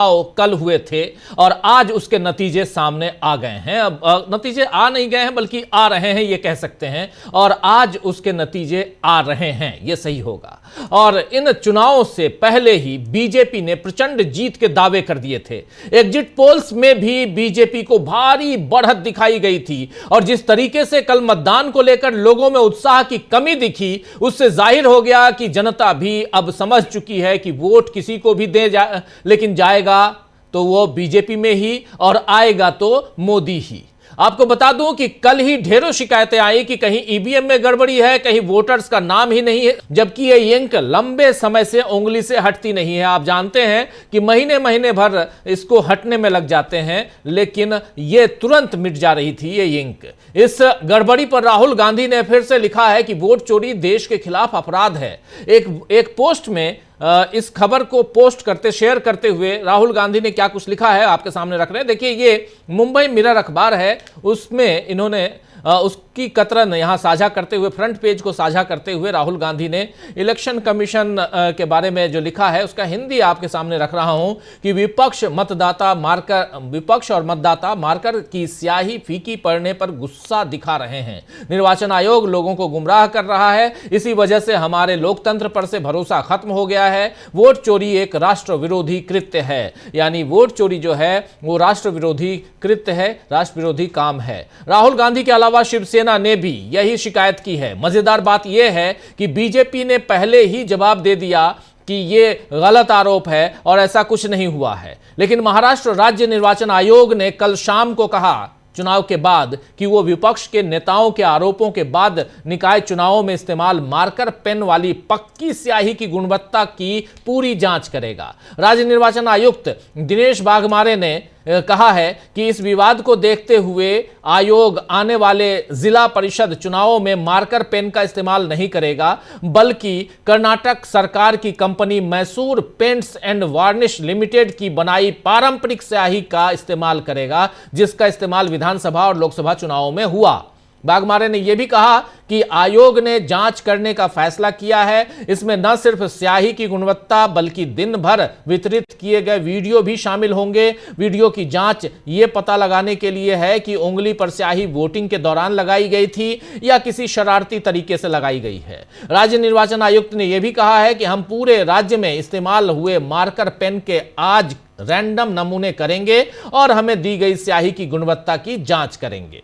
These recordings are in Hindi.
कल हुए थे और आज उसके नतीजे सामने आ गए हैं। अब नतीजे आ नहीं गए हैं बल्कि आ रहे हैं, ये कह सकते हैं। और आज उसके नतीजे आ रहे हैं, ये सही होगा। और इन चुनावों से पहले ही बीजेपी ने प्रचंड जीत के दावे कर दिए थे। एग्जिट पोल्स में भी बीजेपी को भारी बढ़त दिखाई गई थी और जिस तरीके से कल मतदान को लेकर लोगों में उत्साह की कमी दिखी, उससे जाहिर हो गया कि जनता भी अब समझ चुकी है कि वोट किसी को भी लेकिन जाएगा तो वो बीजेपी में ही और आएगा तो मोदी ही। आपको बता दूं कि कल ही ढेरों शिकायतें आई कि कहीं ईवीएम में गड़बड़ी है, कहीं वोटर्स का नाम ही नहीं है, जबकि ये यंक लंबे समय से उंगली से हटती नहीं है। आप जानते हैं कि महीने महीने भर इसको हटने में लग जाते हैं, लेकिन ये तुरंत मिट जा रही थी ये यंक। इस गड़बड़ी पर राहुल गांधी ने फिर से लिखा है कि वोट चोरी देश के खिलाफ अपराध है। एक पोस्ट में इस खबर को शेयर करते हुए राहुल गांधी ने क्या कुछ लिखा है आपके सामने रख रहे हैं। देखिए, ये मुंबई मिरर अखबार है, उसमें इन्होंने उसकी कतरन यहां साझा करते हुए, फ्रंट पेज को साझा करते हुए राहुल गांधी ने इलेक्शन कमीशन के बारे में जो लिखा है उसका हिंदी आपके सामने रख रहा हूं कि विपक्ष और मतदाता मार्कर की स्याही फीकी पड़ने पर गुस्सा दिखा रहे हैं। निर्वाचन आयोग लोगों को गुमराह कर रहा है, इसी वजह से हमारे लोकतंत्र पर से भरोसा खत्म हो गया है। वोट चोरी एक राष्ट्र विरोधी कृत्य है, यानी वोट चोरी जो है वो राष्ट्र विरोधी कृत्य है, राष्ट्र विरोधी काम है। राहुल गांधी के अलावा शिवसेना ने भी यही शिकायत की है। मजेदार बात यह है कि बीजेपी ने पहले ही जवाब दे दिया कि यह गलत आरोप है और ऐसा कुछ नहीं हुआ है, लेकिन महाराष्ट्र राज्य निर्वाचन आयोग ने कल शाम को कहा चुनाव के बाद कि वो विपक्ष के नेताओं के आरोपों के बाद निकाय चुनावों में इस्तेमाल मार्कर पेन वाली पक्की स्याही की गुणवत्ता की पूरी जांच करेगा। राज्य निर्वाचन आयुक्त दिनेश बाघमारे ने कहा है कि इस विवाद को देखते हुए आयोग आने वाले जिला परिषद चुनावों में मार्कर पेन का इस्तेमाल नहीं करेगा, बल्कि कर्नाटक सरकार की company Mysore paints and varnish limited की बनाई पारंपरिक स्याही का इस्तेमाल करेगा, जिसका इस्तेमाल विधानसभा और लोकसभा चुनावों में हुआ। बाघमारे ने यह भी कहा कि आयोग ने जांच करने का फैसला किया है। इसमें न सिर्फ स्याही की गुणवत्ता बल्कि दिन भर वितरित किए गए वीडियो भी शामिल होंगे। वीडियो की जांच ये पता लगाने के लिए है कि उंगली पर स्याही वोटिंग के दौरान लगाई गई थी या किसी शरारती तरीके से लगाई गई है। राज्य निर्वाचन आयुक्त ने यह भी कहा है कि हम पूरे राज्य में इस्तेमाल हुए मार्कर पेन के आज रैंडम नमूने करेंगे और हमें दी गई स्याही की गुणवत्ता की जांच करेंगे।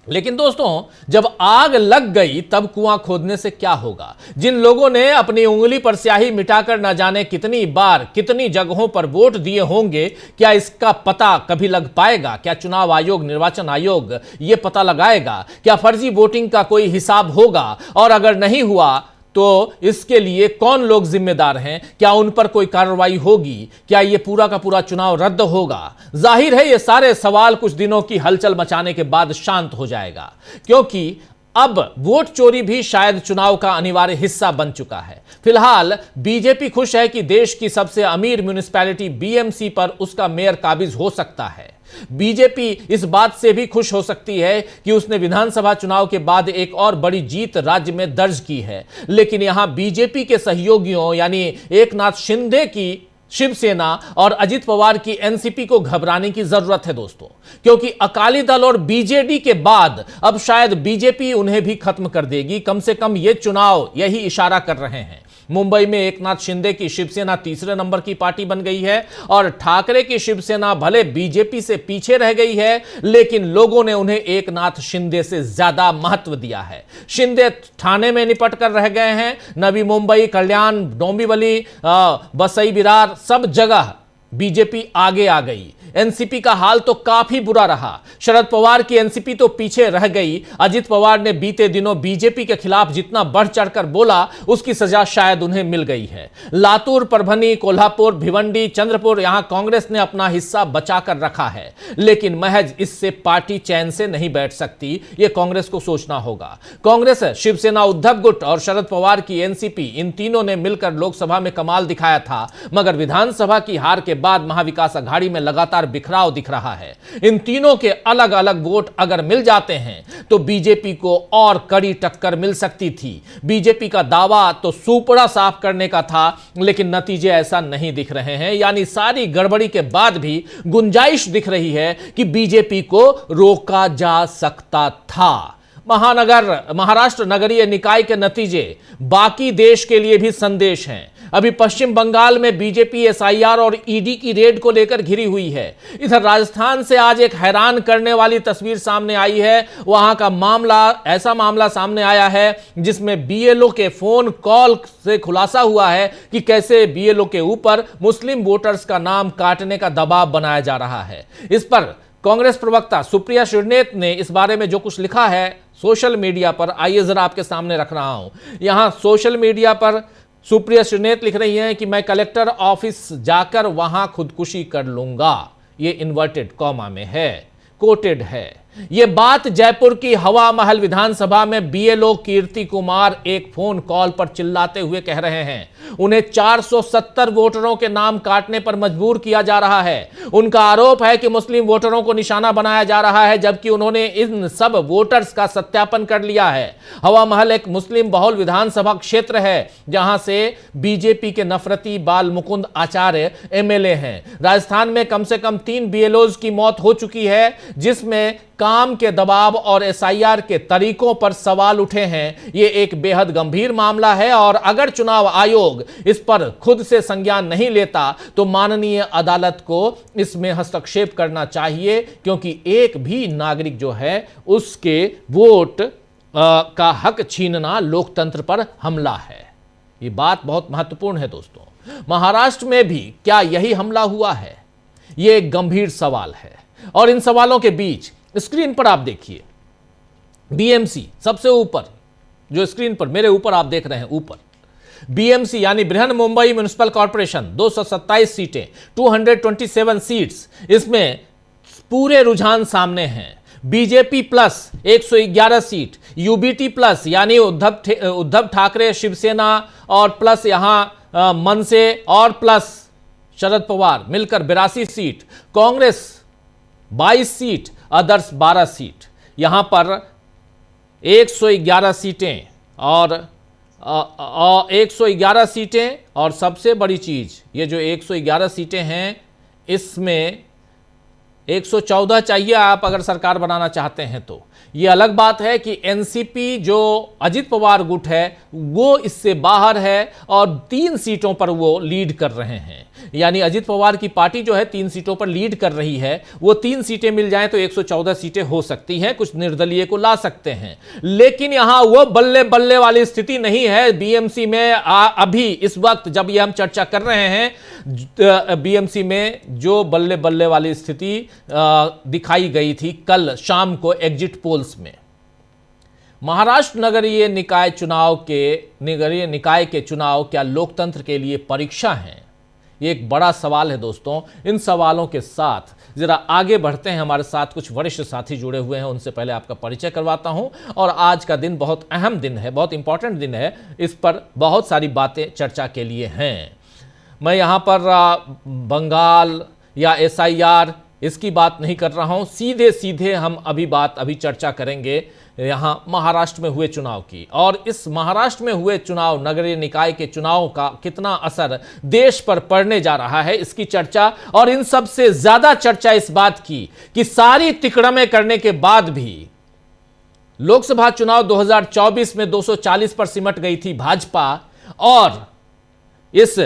लेकिन दोस्तों, जब आग लग गई तब कुआं खोदने से क्या होगा? जिन लोगों ने अपनी उंगली पर स्याही मिटाकर न जाने कितनी बार कितनी जगहों पर वोट दिए होंगे, क्या इसका पता कभी लग पाएगा? क्या चुनाव आयोग, निर्वाचन आयोग यह पता लगाएगा? क्या फर्जी वोटिंग का कोई हिसाब होगा? और अगर नहीं हुआ तो इसके लिए कौन लोग जिम्मेदार हैं? क्या उन पर कोई कार्रवाई होगी? क्या यह पूरा का पूरा चुनाव रद्द होगा? जाहिर है ये सारे सवाल कुछ दिनों की हलचल मचाने के बाद शांत हो जाएगा, क्योंकि अब वोट चोरी भी शायद चुनाव का अनिवार्य हिस्सा बन चुका है। फिलहाल बीजेपी खुश है कि देश की सबसे अमीर म्युनिसिपैलिटी बीएमसी पर उसका मेयर काबिज हो सकता है। बीजेपी इस बात से भी खुश हो सकती है कि उसने विधानसभा चुनाव के बाद एक और बड़ी जीत राज्य में दर्ज की है। लेकिन यहां बीजेपी के सहयोगियों यानी एकनाथ शिंदे की शिवसेना और अजित पवार की एनसीपी को घबराने की जरूरत है दोस्तों, क्योंकि अकाली दल और बीजेडी के बाद अब शायद बीजेपी उन्हें भी खत्म कर देगी। कम से कम ये चुनाव यही इशारा कर रहे हैं। मुंबई में एकनाथ शिंदे की शिवसेना तीसरे नंबर की पार्टी बन गई है और ठाकरे की शिवसेना भले बीजेपी से पीछे रह गई है, लेकिन लोगों ने उन्हें एकनाथ शिंदे से ज्यादा महत्व दिया है। शिंदे ठाणे में निपट कर रह गए हैं। नवी मुंबई, कल्याण, डोंबिवली, बसई बिरार, सब जगह बीजेपी आगे आ गई। एनसीपी का हाल तो काफी बुरा रहा। शरद पवार की एनसीपी तो पीछे रह गई। अजित पवार ने बीते दिनों बीजेपी के खिलाफ जितना बढ़ चढ़कर बोला, उसकी सजा शायद उन्हें मिल गई है। लातूर, परभनी, कोल्हापुर, भिवंडी, चंद्रपुर, यहां कांग्रेस ने अपना हिस्सा बचाकर रखा है, लेकिन महज इससे पार्टी चैन से नहीं बैठ सकती, यह कांग्रेस को सोचना होगा। कांग्रेस, शिवसेना, उद्धव गुट और शरद पवार की एनसीपी, इन तीनों ने मिलकर लोकसभा में कमाल दिखाया था, मगर विधानसभा की हार के बाद महाविकास अघाड़ी में लगातार बिखराव दिख रहा है। इन तीनों के अलग अलग वोट अगर मिल जाते हैं तो बीजेपी को और कड़ी टक्कर मिल सकती थी। बीजेपी का दावा तो सुपड़ा साफ करने का था, लेकिन नतीजे ऐसा नहीं दिख रहे हैं। यानी सारी गड़बड़ी के बाद भी गुंजाइश दिख रही है कि बीजेपी को रोका जा सकता था। महाराष्ट्र नगरीय निकाय के नतीजे बाकी देश के लिए भी संदेश हैं। अभी पश्चिम बंगाल में बीजेपी एसआईआर और ईडी की रेड को लेकर घिरी हुई है। इधर राजस्थान से आज एक हैरान करने वाली तस्वीर सामने आई है। वहां का ऐसा मामला सामने आया है जिसमें बीएलओ के फोन कॉल से खुलासा हुआ है कि कैसे बीएलओ के ऊपर मुस्लिम वोटर्स का नाम काटने का दबाव बनाया जा रहा है। इस पर कांग्रेस प्रवक्ता सुप्रिया श्रीनेत ने इस बारे में जो कुछ लिखा है सोशल मीडिया पर, आइए जरा आपके सामने रख रहा हूं। यहां सोशल मीडिया पर सुप्रिया श्रीनेत लिख रही हैं कि मैं कलेक्टर ऑफिस जाकर वहां खुदकुशी कर लूंगा। ये इन्वर्टेड कॉमा में है, कोटेड है। यह बात जयपुर की हवा महल विधानसभा में बीएलओ कीर्ति कुमार एक फोन कॉल पर चिल्लाते हुए कह रहे हैं। उन्हें 470 वोटरों के नाम काटने पर मजबूर किया जा रहा है। उनका आरोप है कि मुस्लिम वोटरों को निशाना बनाया जा रहा है, जबकि उन्होंने इन सब वोटर्स का सत्यापन कर लिया है। हवा महल एक मुस्लिम बहुल विधानसभा क्षेत्र है जहां से बीजेपी के नफरती बाल मुकुंद आचार्य एमएलए हैं। राजस्थान में कम से कम 3 बीएलओज की मौत हो चुकी है, जिसमें काम के दबाव और एसआईआर के तरीकों पर सवाल उठे हैं। यह एक बेहद गंभीर मामला है और अगर चुनाव आयोग इस पर खुद से संज्ञान नहीं लेता तो माननीय अदालत को इसमें हस्तक्षेप करना चाहिए, क्योंकि एक भी नागरिक जो है उसके वोट का हक छीनना लोकतंत्र पर हमला है। यह बात बहुत महत्वपूर्ण है दोस्तों। महाराष्ट्र में भी क्या यही हमला हुआ है? यह एक गंभीर सवाल है और इन सवालों के बीच स्क्रीन पर आप देखिए बीएमसी सबसे ऊपर, जो स्क्रीन पर मेरे ऊपर आप देख रहे हैं ऊपर, बीएमसी यानी बृहन मुंबई म्युनिसिपल कॉर्पोरेशन 227 सीटें, 227 सीट्स, इसमें पूरे रुझान सामने हैं। BJP plus 111 seat, UBT plus यानी उद्धव ठाकरे शिवसेना और प्लस यहां मनसे और प्लस शरद पवार मिलकर 82 seat, Congress 22 seat, others 12 seat. यहां पर 111 सीटें और 111 सीटें और सबसे बड़ी चीज ये जो 111 सीटें हैं इसमें 114 चाहिए आप अगर सरकार बनाना चाहते हैं तो। ये अलग बात है कि एनसीपी जो अजित पवार गुट है वो इससे बाहर है और 3 सीटों पर वो लीड कर रहे हैं। यानी अजित पवार की पार्टी जो है 3 सीटों पर लीड कर रही है। वो 3 सीटें मिल जाएं तो 114 सीटें हो सकती हैं, कुछ निर्दलीय को ला सकते हैं। लेकिन यहां वो बल्ले बल्ले वाली स्थिति नहीं है बीएमसी में। अभी इस वक्त जब ये हम चर्चा कर रहे हैं बीएमसी में जो बल्ले बल्ले वाली स्थिति दिखाई गई थी कल शाम को एग्जिट पोल्स में। महाराष्ट्र नगरीय निकाय के चुनाव क्या लोकतंत्र के लिए परीक्षा हैं? ये एक बड़ा सवाल है दोस्तों। इन सवालों के साथ जरा आगे बढ़ते हैं। हमारे साथ कुछ वरिष्ठ साथी जुड़े हुए हैं, उनसे पहले आपका परिचय करवाता हूं। और आज का दिन बहुत अहम दिन है, बहुत इंपॉर्टेंट दिन है। इस पर बहुत सारी बातें चर्चा के लिए हैं। मैं यहां पर बंगाल या एसआईआर इसकी बात नहीं कर रहा हूं, सीधे सीधे हम अभी चर्चा करेंगे यहां महाराष्ट्र में हुए चुनाव की। और इस महाराष्ट्र में हुए चुनाव, नगरीय निकाय के चुनाव का कितना असर देश पर पड़ने जा रहा है, इसकी चर्चा। और इन सब से ज्यादा चर्चा इस बात की कि सारी तिकड़में करने के बाद भी लोकसभा चुनाव 2024 में 240 पर सिमट गई थी भाजपा, और इस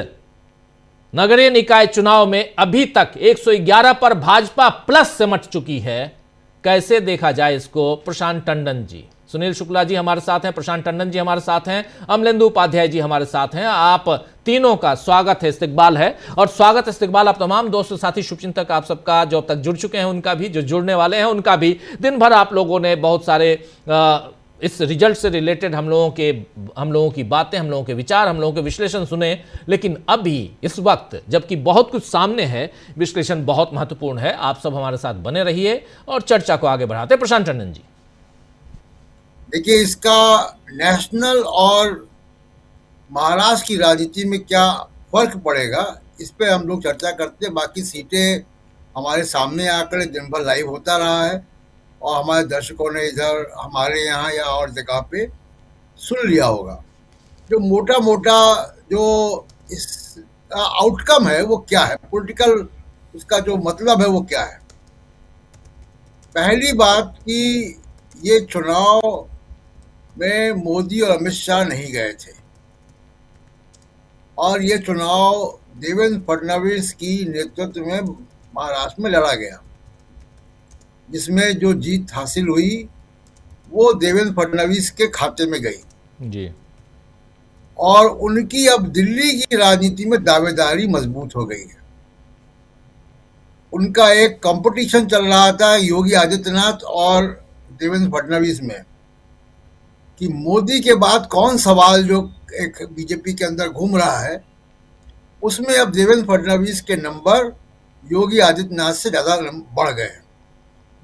नगरीय निकाय चुनाव में अभी तक 111 पर भाजपा प्लस सिमट चुकी है। कैसे देखा जाए इसको? प्रशांत टंडन जी, सुनील शुक्ला जी हमारे साथ हैं, प्रशांत टंडन जी हमारे साथ हैं, अमलेंदु उपाध्याय जी हमारे साथ हैं। आप तीनों का स्वागत है, इस्तकबाल है। और स्वागत इस्तकबाल आप तमाम दोस्त साथी शुभचिंतक आप सबका, जो अब तक जुड़ चुके हैं उनका भी, जो जुड़ने वाले हैं उनका भी। दिन भर आप लोगों ने बहुत सारे इस रिजल्ट से रिलेटेड हम लोगों की बातें, हम लोगों के विचार, हम लोगों के विश्लेषण सुने। लेकिन अभी इस वक्त जबकि बहुत कुछ सामने है, विश्लेषण बहुत महत्वपूर्ण है। आप सब हमारे साथ बने रहिए और चर्चा को आगे बढ़ाते। प्रशांत टंडन जी, देखिए, इसका नेशनल और महाराष्ट्र की राजनीति में क्या फर्क पड़ेगा इस पे हम लोग चर्चा करते हैं। बाकी सीटें हमारे सामने आकर दिन भर लाइव होता रहा है और हमारे दर्शकों ने इधर हमारे यहाँ या और जगह पे सुन लिया होगा। जो मोटा मोटा जो इस आउटकम है वो क्या है, पॉलिटिकल उसका जो मतलब है वो क्या है। पहली बात कि ये चुनाव में मोदी और अमित शाह नहीं गए थे और ये चुनाव देवेंद्र फडणवीस की नेतृत्व में महाराष्ट्र में लड़ा गया, जिसमें जो जीत हासिल हुई वो देवेंद्र फडणवीस के खाते में गई जी। और उनकी अब दिल्ली की राजनीति में दावेदारी मजबूत हो गई है। उनका एक कंपटीशन चल रहा था योगी आदित्यनाथ और देवेंद्र फडणवीस में कि मोदी के बाद कौन सवाल जो एक बीजेपी के अंदर घूम रहा है, उसमें अब देवेंद्र फडणवीस के नंबर योगी आदित्यनाथ से ज़्यादा बढ़ गए हैं।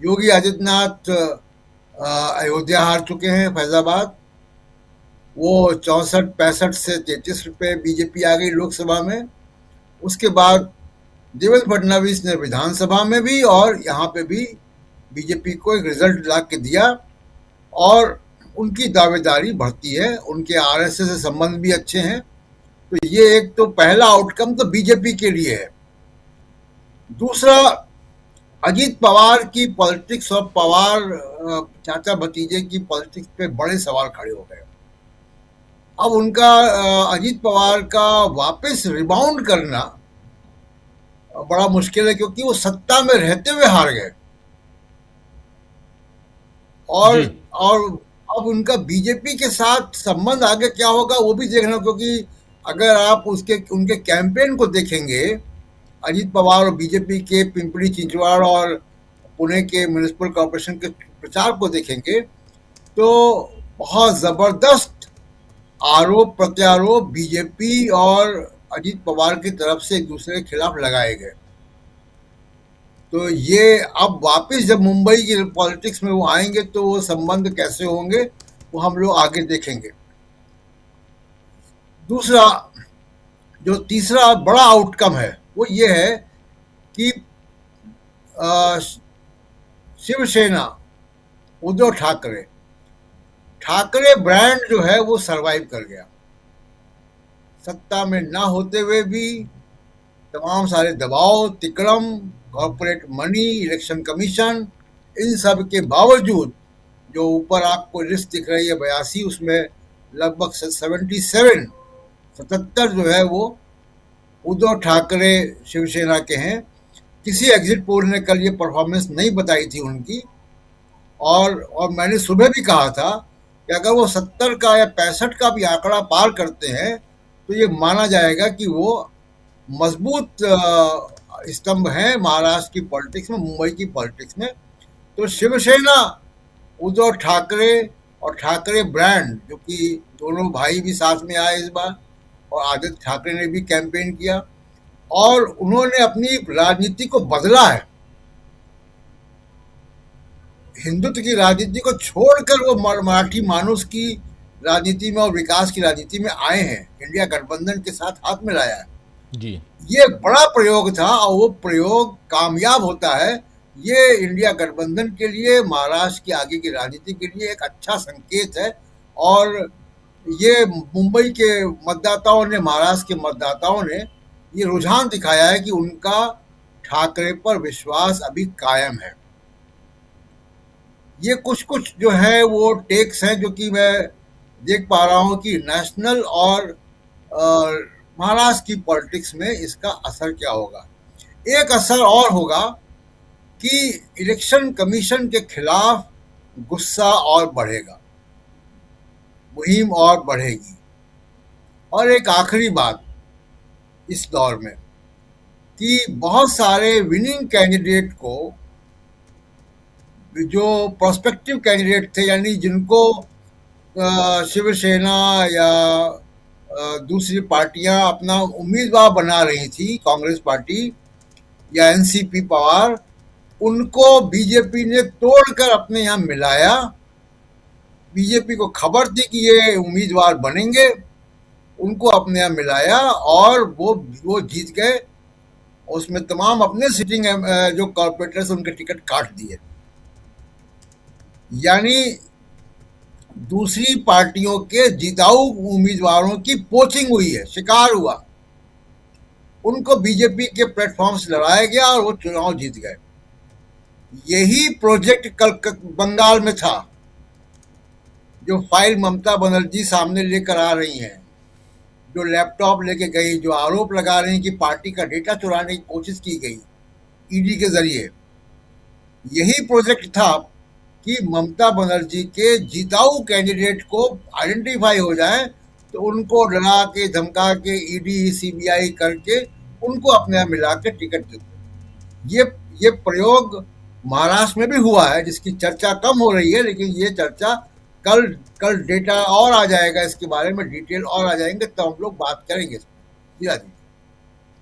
योगी आदित्यनाथ अयोध्या हार चुके हैं, फैजाबाद, वो 64-65 से 33 रुपये बीजेपी आ गई लोकसभा में। उसके बाद देवेंद्र फडणवीस ने विधानसभा में भी और यहाँ पे भी बीजेपी को एक रिजल्ट ला के दिया और उनकी दावेदारी बढ़ती है, उनके आरएसएस से संबंध भी अच्छे हैं। तो ये एक तो पहला आउटकम तो बीजेपी के लिए है। दूसरा, अजीत पवार की पॉलिटिक्स और पवार चाचा भतीजे की पॉलिटिक्स पे बड़े सवाल खड़े हो गए। अब उनका अजीत पवार का वापस रिबाउंड करना बड़ा मुश्किल है, क्योंकि वो सत्ता में रहते हुए हार गए और अब उनका बीजेपी के साथ संबंध आगे क्या होगा वो भी देखना, क्योंकि अगर आप उनके कैंपेन को देखेंगे, अजीत पवार और बीजेपी के पिंपरी चिंचवाड़ और पुणे के म्युनिसिपल कॉर्पोरेशन के प्रचार को देखेंगे, तो बहुत जबरदस्त आरोप प्रत्यारोप बीजेपी और अजीत पवार की तरफ से एक दूसरे के खिलाफ लगाए गए। तो ये अब वापस जब मुंबई की पॉलिटिक्स में वो आएंगे तो वो संबंध कैसे होंगे वो हम लोग आगे देखेंगे। दूसरा, जो तीसरा बड़ा आउटकम है वो ये है कि शिवसेना, उद्धव ठाकरे ब्रांड जो है वो सरवाइव कर गया। सत्ता में ना होते हुए भी तमाम सारे दबाव, तिकड़म, कॉर्पोरेट मनी, इलेक्शन कमीशन, इन सब के बावजूद जो ऊपर आपको लिस्ट दिख रही है 82, उसमें लगभग 77 जो है वो उद्धव ठाकरे शिवसेना के हैं। किसी एग्जिट पोल ने कल ये परफॉर्मेंस नहीं बताई थी उनकी, और मैंने सुबह भी कहा था कि अगर वो 70 का या 65 का भी आंकड़ा पार करते हैं तो ये माना जाएगा कि वो मजबूत स्तंभ हैं महाराष्ट्र की पॉलिटिक्स में, मुंबई की पॉलिटिक्स में। तो शिवसेना, उद्धव ठाकरे और ठाकरे ब्रांड, जो कि दोनों भाई भी साथ में आए इस बार, और आदित्य ठाकरे ने भी कैंपेन किया और उन्होंने अपनी राजनीति को बदला है। हिंदुत्व की राजनीति को छोड़कर वो मराठी मानुस की राजनीति में और विकास की राजनीति में आए हैं, इंडिया गठबंधन के साथ हाथ मिलाया है जी। ये बड़ा प्रयोग था और वो प्रयोग कामयाब होता है। ये इंडिया गठबंधन के लिए, महाराष्ट्र की आगे की राजनीति के लिए एक अच्छा संकेत है और ये मुंबई के मतदाताओं ने, महाराष्ट्र के मतदाताओं ने ये रुझान दिखाया है कि उनका ठाकरे पर विश्वास अभी कायम है। ये कुछ जो है वो टेक्स हैं जो कि मैं देख पा रहा हूँ कि नेशनल और महाराष्ट्र की पॉलिटिक्स में इसका असर क्या होगा। एक असर और होगा कि इलेक्शन कमीशन के खिलाफ गुस्सा और बढ़ेगा, मुहिम और बढ़ेगी। और एक आखिरी बात इस दौर में कि बहुत सारे विनिंग कैंडिडेट को, जो प्रोस्पेक्टिव कैंडिडेट थे, यानी जिनको शिवसेना या दूसरी पार्टियां अपना उम्मीदवार बना रही थी, कांग्रेस पार्टी या एनसीपी पवार, उनको बीजेपी ने तोड़कर अपने यहाँ मिलाया। बीजेपी को खबर थी कि ये उम्मीदवार बनेंगे, उनको अपने यहाँ मिलाया और वो जीत गए। उसमें तमाम अपने सिटिंग जो कॉर्पोरेटर्स उनके टिकट काट दिए। यानी दूसरी पार्टियों के जिताऊ उम्मीदवारों की पोचिंग हुई है, शिकार हुआ। उनको बीजेपी के प्लेटफॉर्म से लड़ाया गया और वो चुनाव जीत गए। यही प्रोजेक्ट कल बंगाल में था, जो फाइल ममता बनर्जी सामने लेकर आ रही हैं, जो लैपटॉप लेके गई, जो आरोप लगा रही हैं कि पार्टी का डेटा चुराने की कोशिश की गई ईडी के जरिए। यही प्रोजेक्ट था कि ममता बनर्जी के जिताऊ कैंडिडेट को आइडेंटिफाई हो जाए तो उनको डरा के धमका के ईडी सीबीआई करके उनको अपने यहाँ मिला के टिकट देते। ये प्रयोग महाराष्ट्र में भी हुआ है, जिसकी चर्चा कम हो रही है, लेकिन ये चर्चा कल डेटा और आ जाएगा, इसके बारे में डिटेल और आ जाएंगे, तो हम लोग बात करेंगे इसमें।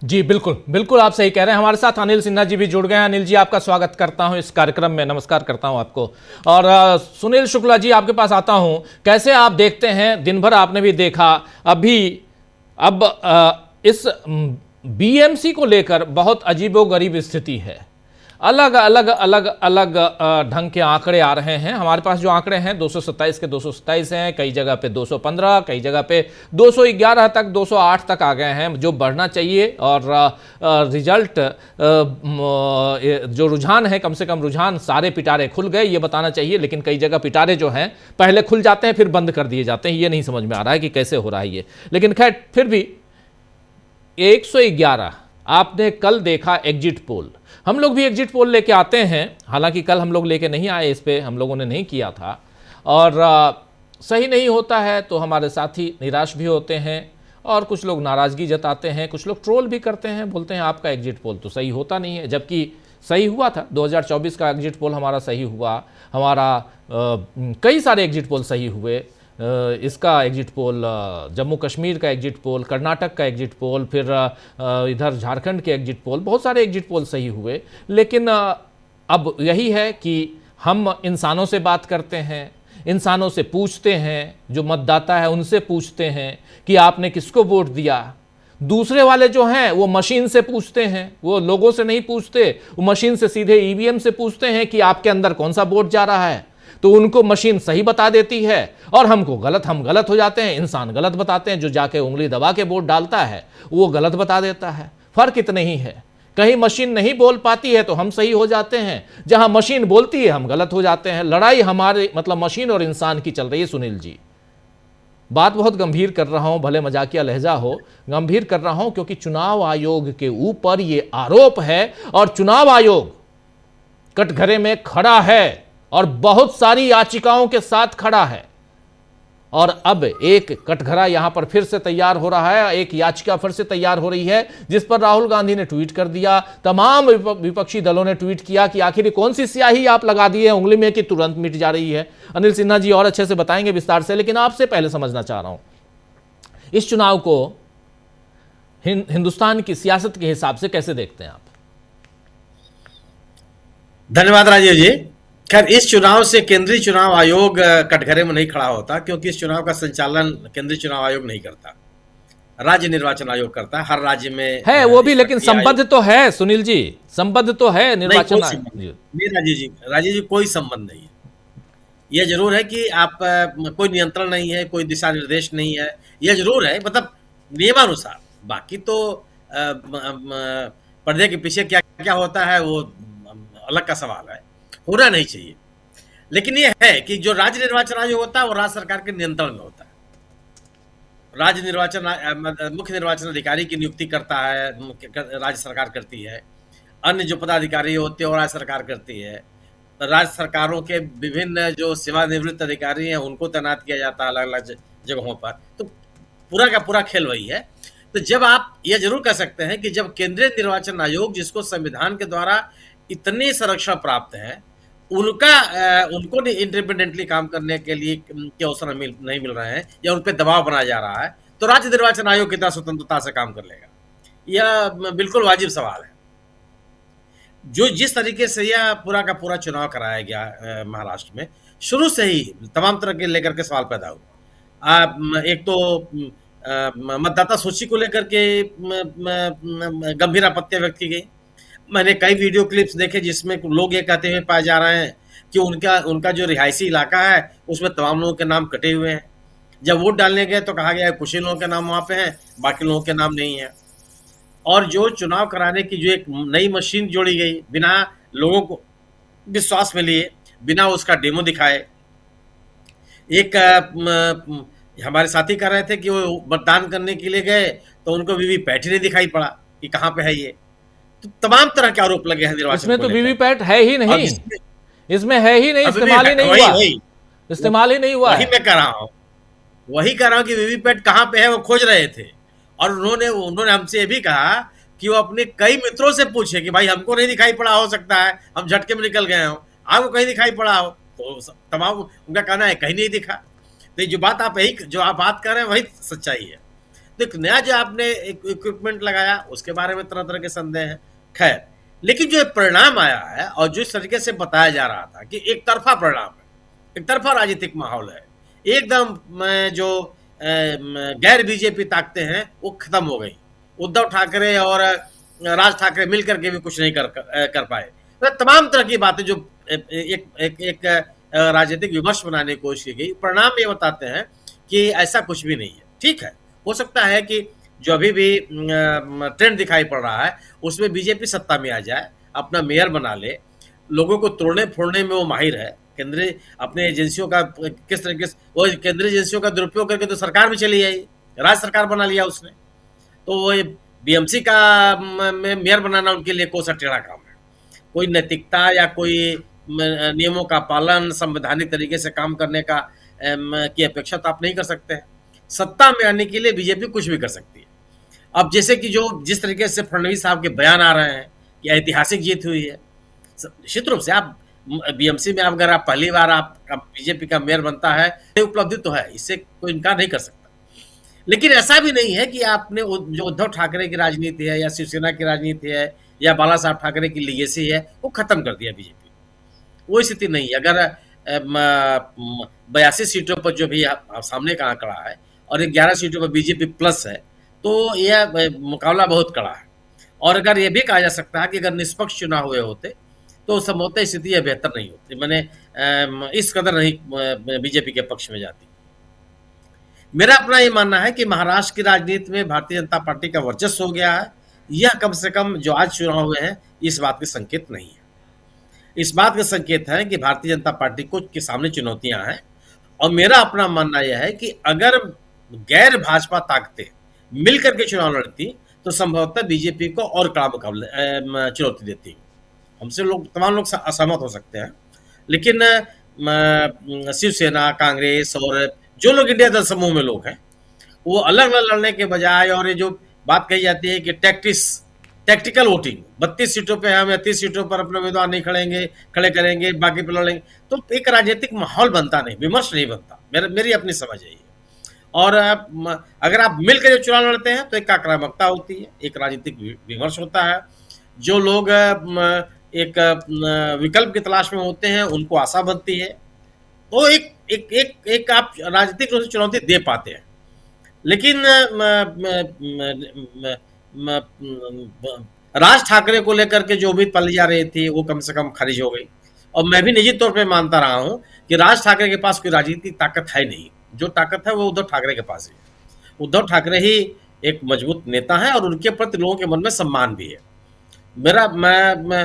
जी बिल्कुल बिल्कुल, आप सही कह रहे हैं। हमारे साथ अनिल सिन्हा जी भी जुड़ गए हैं। अनिल जी, आपका स्वागत करता हूं इस कार्यक्रम में, नमस्कार करता हूं आपको। और सुनील शुक्ला जी, आपके पास आता हूं। कैसे आप देखते हैं, दिन भर आपने भी देखा, अब इस बीएमसी को लेकर बहुत अजीबोगरीब स्थिति है। अलग अलग अलग अलग ढंग के आंकड़े आ रहे हैं। हमारे पास जो आंकड़े हैं 227 के 227 हैं, कई जगह पे 215, कई जगह पे 211 तक, 208 तक आ गए हैं, जो बढ़ना चाहिए। और रिजल्ट जो रुझान है, कम से कम रुझान, सारे पिटारे खुल गए, ये बताना चाहिए। लेकिन कई जगह पिटारे जो हैं पहले खुल जाते हैं फिर बंद कर दिए जाते हैं। ये नहीं समझ में आ रहा है कि कैसे हो रहा है ये। लेकिन खैर, फिर भी 111 आपने कल देखा एग्जिट पोल। हम लोग भी एग्जिट पोल लेके आते हैं, हालांकि कल हम लोग लेके नहीं आए, इस पे हम लोगों ने नहीं किया था। और सही नहीं होता है तो हमारे साथी निराश भी होते हैं और कुछ लोग नाराज़गी जताते हैं, कुछ लोग ट्रोल भी करते हैं, बोलते हैं आपका एग्जिट पोल तो सही होता नहीं है, जबकि सही हुआ था। 2024 का एग्जिट पोल हमारा सही हुआ, हमारा कई सारे एग्जिट पोल सही हुए। इसका एग्जिट पोल, जम्मू कश्मीर का एग्जिट पोल, कर्नाटक का एग्जिट पोल, फिर इधर झारखंड के एग्जिट पोल, बहुत सारे एग्जिट पोल सही हुए। लेकिन अब यही है कि हम इंसानों से बात करते हैं, इंसानों से पूछते हैं, जो मतदाता है उनसे पूछते हैं कि आपने किसको वोट दिया। दूसरे वाले जो हैं वो मशीन से पूछते हैं, वो लोगों से नहीं पूछते, वो मशीन से सीधे ईवीएम से पूछते हैं कि आपके अंदर कौन सा वोट जा रहा है। तो उनको मशीन सही बता देती है और हमको गलत, हम गलत हो जाते हैं। इंसान गलत बताते हैं, जो जाके उंगली दबा के वोट डालता है वो गलत बता देता है। फर्क इतना ही है, कहीं मशीन नहीं बोल पाती है तो हम सही हो जाते हैं, जहां मशीन बोलती है हम गलत हो जाते हैं। लड़ाई हमारे मतलब मशीन और इंसान की चल रही है। सुनील जी, बात बहुत गंभीर कर रहा हूं, भले मजाकिया लहजा हो, गंभीर कर रहा हूं क्योंकि चुनाव आयोग के ऊपर ये आरोप है और चुनाव आयोग कटघरे में खड़ा है और बहुत सारी याचिकाओं के साथ खड़ा है। और अब एक कटघरा यहां पर फिर से तैयार हो रहा है, एक याचिका फिर से तैयार हो रही है, जिस पर राहुल गांधी ने ट्वीट कर दिया, तमाम विपक्षी दलों ने ट्वीट किया कि आखिर कौन सी स्याही आप लगा दी है उंगली में कि तुरंत मिट जा रही है। अनिल सिन्हा जी और अच्छे से बताएंगे विस्तार से, लेकिन आपसे पहले समझना चाह रहा हूं इस चुनाव को हिंदुस्तान की सियासत के हिसाब से कैसे देखते हैं आप? धन्यवाद राजीव जी। खैर, इस चुनाव से केंद्रीय चुनाव आयोग कटघरे में नहीं खड़ा होता, क्योंकि इस चुनाव का संचालन केंद्रीय चुनाव आयोग नहीं करता, राज्य निर्वाचन आयोग करता है। हर राज्य में है वो भी, लेकिन संबद्ध तो है सुनील जी, संबद्ध तो है निर्वाचन आयोग। नहीं राजीव जी कोई संबंध नहीं है। यह जरूर है कि आप कोई नियंत्रण नहीं है, कोई दिशा निर्देश नहीं है, यह जरूर है, मतलब नियमानुसार। बाकी तो पर्दे के पीछे क्या क्या होता है वो अलग का सवाल है, होना नहीं चाहिए। लेकिन यह है कि जो राज्य निर्वाचन आयोग होता है वो राज्य सरकार के नियंत्रण में होता है। राज्य निर्वाचन मुख्य निर्वाचन अधिकारी की नियुक्ति करता है, राज्य सरकार करती है। अन्य जो पदाधिकारी होते हैं वो राज्य सरकार करती है। राज्य सरकारों के विभिन्न जो सेवानिवृत्त अधिकारी हैं उनको तैनात किया जाता है अलग अलग जगहों पर। तो पूरा का पूरा खेल वही है। तो जब आप यह जरूर कह सकते हैं कि जब केंद्रीय निर्वाचन आयोग, जिसको संविधान के द्वारा इतने संरक्षण प्राप्त है, उनको इंडिपेंडेंटली काम करने के लिए के अवसर नहीं मिल रहे हैं या उन पर दबाव बनाया जा रहा है, तो राज्य निर्वाचन आयोग कितना स्वतंत्रता से काम कर लेगा? यह बिल्कुल वाजिब सवाल है। जो जिस तरीके से यह पूरा का पूरा चुनाव कराया गया महाराष्ट्र में, शुरू से ही तमाम तरह के लेकर के सवाल पैदा हुआ। एक तो मतदाता सूची को लेकर के गंभीर आपत्तियां व्यक्त की गई। मैंने कई वीडियो क्लिप्स देखे जिसमें लोग ये कहते हुए पाए जा रहे हैं कि उनका उनका जो रिहायशी इलाका है उसमें तमाम लोगों के नाम कटे हुए हैं। जब वोट डालने गए तो कहा गया कुछ ही लोगों के नाम वहाँ पे हैं, बाकी लोगों के नाम नहीं है। और जो चुनाव कराने की जो एक नई मशीन जोड़ी गई, बिना लोगों को विश्वास में लिए, बिना उसका डेमो दिखाए, एक हमारे साथी कह रहे थे कि वो मतदान करने के लिए गए तो उनको वीवीपैट ही नहीं दिखाई पड़ा कि कहाँ पे है ये। तो तमाम तरह के आरोप लगे हैं निर्वाचन इसमें को तो लेकर। वीवीपैट है ही अब नहीं, इसमें इसमें है ही नहीं, अभी इस्तेमाल ही नहीं वही हुआ, वही इस्तेमाल ही नहीं हुआ वही है। मैं कह रहा हूँ, वही कह रहा हूँ कि वीवीपैट कहाँ पे है वो खोज रहे थे। और उन्होंने उन्होंने हमसे ये भी कहा कि वो अपने कई मित्रों से पूछे कि भाई हमको नहीं दिखाई पड़ा, हो सकता है हम झटके में निकल गए हों, आपको कहीं दिखाई पड़ा हो। तो तमाम उनका कहना है कहीं नहीं दिखा। तो जो बात बात कर रहे हैं वही सच्चाई है। तो एक नया जो आपने इक्विपमेंट लगाया उसके बारे में तरह तरह के संदेह हैं। खैर, लेकिन जो परिणाम आया है और जिस तरीके से बताया जा रहा था कि एक तरफा परिणाम है, एक तरफा राजनीतिक माहौल है, एकदम जो गैर बीजेपी ताकतें हैं वो खत्म हो गई। उद्धव ठाकरे और राज ठाकरे मिलकर के भी कुछ नहीं कर पाए। तो तमाम तरह की बातें जो एक राजनीतिक विमर्श बनाने की कोशिश की गई, परिणाम ये बताते हैं कि ऐसा कुछ भी नहीं है। ठीक है, हो सकता है कि जो अभी भी ट्रेंड दिखाई पड़ रहा है उसमें बीजेपी सत्ता में आ जाए, अपना मेयर बना ले, लोगों को तोड़ने फोड़ने में वो माहिर है। केंद्रीय अपने एजेंसियों का किस तरीके से वो केंद्रीय एजेंसियों का दुरुपयोग करके तो सरकार में चली आई, राज्य सरकार बना लिया उसने। तो वो बीएमसी का मेयर बनाना उनके लिए कौन सा टेढ़ा काम है। कोई नैतिकता या कोई नियमों का पालन, संवैधानिक तरीके से काम करने का की अपेक्षा तो आप नहीं कर सकते। सत्ता में आने के लिए बीजेपी कुछ भी कर सकती है। अब जैसे कि जिस तरीके से फडणवीस साहब के बयान आ रहे हैं कि ऐतिहासिक जीत हुई है, निश्चित रूप से आप बीएमसी में अगर आप पहली बार आप बीजेपी का मेयर बनता है, उपलब्धि तो है, इससे कोई इनकार नहीं कर सकता। लेकिन ऐसा भी नहीं है कि आपने जो उद्धव ठाकरे की राजनीति है या शिवसेना की राजनीति है या बाला साहब ठाकरे की लीगेसी है वो खत्म कर दिया बीजेपी। वो स्थिति नहीं है। अगर 82 सीटों पर जो भी सामने का आंकड़ा है और 11 सीटों पर बीजेपी प्लस है तो यह मुकाबला बहुत कड़ा है। और अगर ये भी कहा जा सकता है कि अगर निष्पक्ष चुनाव हुए होते तो संभवतः स्थिति यह बेहतर नहीं होती। मैंने इस कदर नहीं बीजेपी के पक्ष में जाती। मेरा अपना ये मानना है कि महाराष्ट्र की राजनीति में भारतीय जनता पार्टी का वर्चस्व हो गया है। यह कम से कम जो आज चुनाव हुए हैं इस बात के संकेत नहीं है। इस बात के संकेत है कि भारतीय जनता पार्टी को के सामने चुनौतियां हैं। और मेरा अपना मानना यह है कि अगर गैर भाजपा ताकतें मिलकर के चुनाव लड़ती तो संभवतः बीजेपी को और कड़ा मुकाबला चुनौती देती। हमसे तमाम लोग असहमत हो सकते हैं, लेकिन शिवसेना, कांग्रेस और जो लोग इंडिया दल समूह में लोग हैं वो अलग अलग लड़ने के बजाय, और ये जो बात कही जाती है कि टैक्टिकल वोटिंग, 32 सीटों पे हम 30 सीटों पर अपने उम्मीदवार नहीं खड़े करेंगे, बाकी पे लड़ेंगे, तो एक राजनीतिक माहौल बनता नहीं, विमर्श नहीं बनता। मेरी अपनी समझ यही है। और अगर आप मिलकर जो चुनाव लड़ते हैं तो एक आक्रामकता होती है, एक राजनीतिक विमर्श होता है। जो लोग एक विकल्प की तलाश में होते हैं उनको आशा बनती है, तो एक आप राजनीतिक रूप से चुनौती दे पाते हैं। लेकिन राज ठाकरे को लेकर के जो उम्मीद पाली जा रही थी वो कम से कम खारिज हो गई। और मैं भी निजी तौर पे मानता रहा हूं कि राज ठाकरे के पास कोई राजनीतिक ताकत है नहीं। जो ताकत है वो उद्धव ठाकरे के पास है। उद्धव ठाकरे ही एक मजबूत नेता है और उनके प्रति लोगों के मन में सम्मान भी है। मैं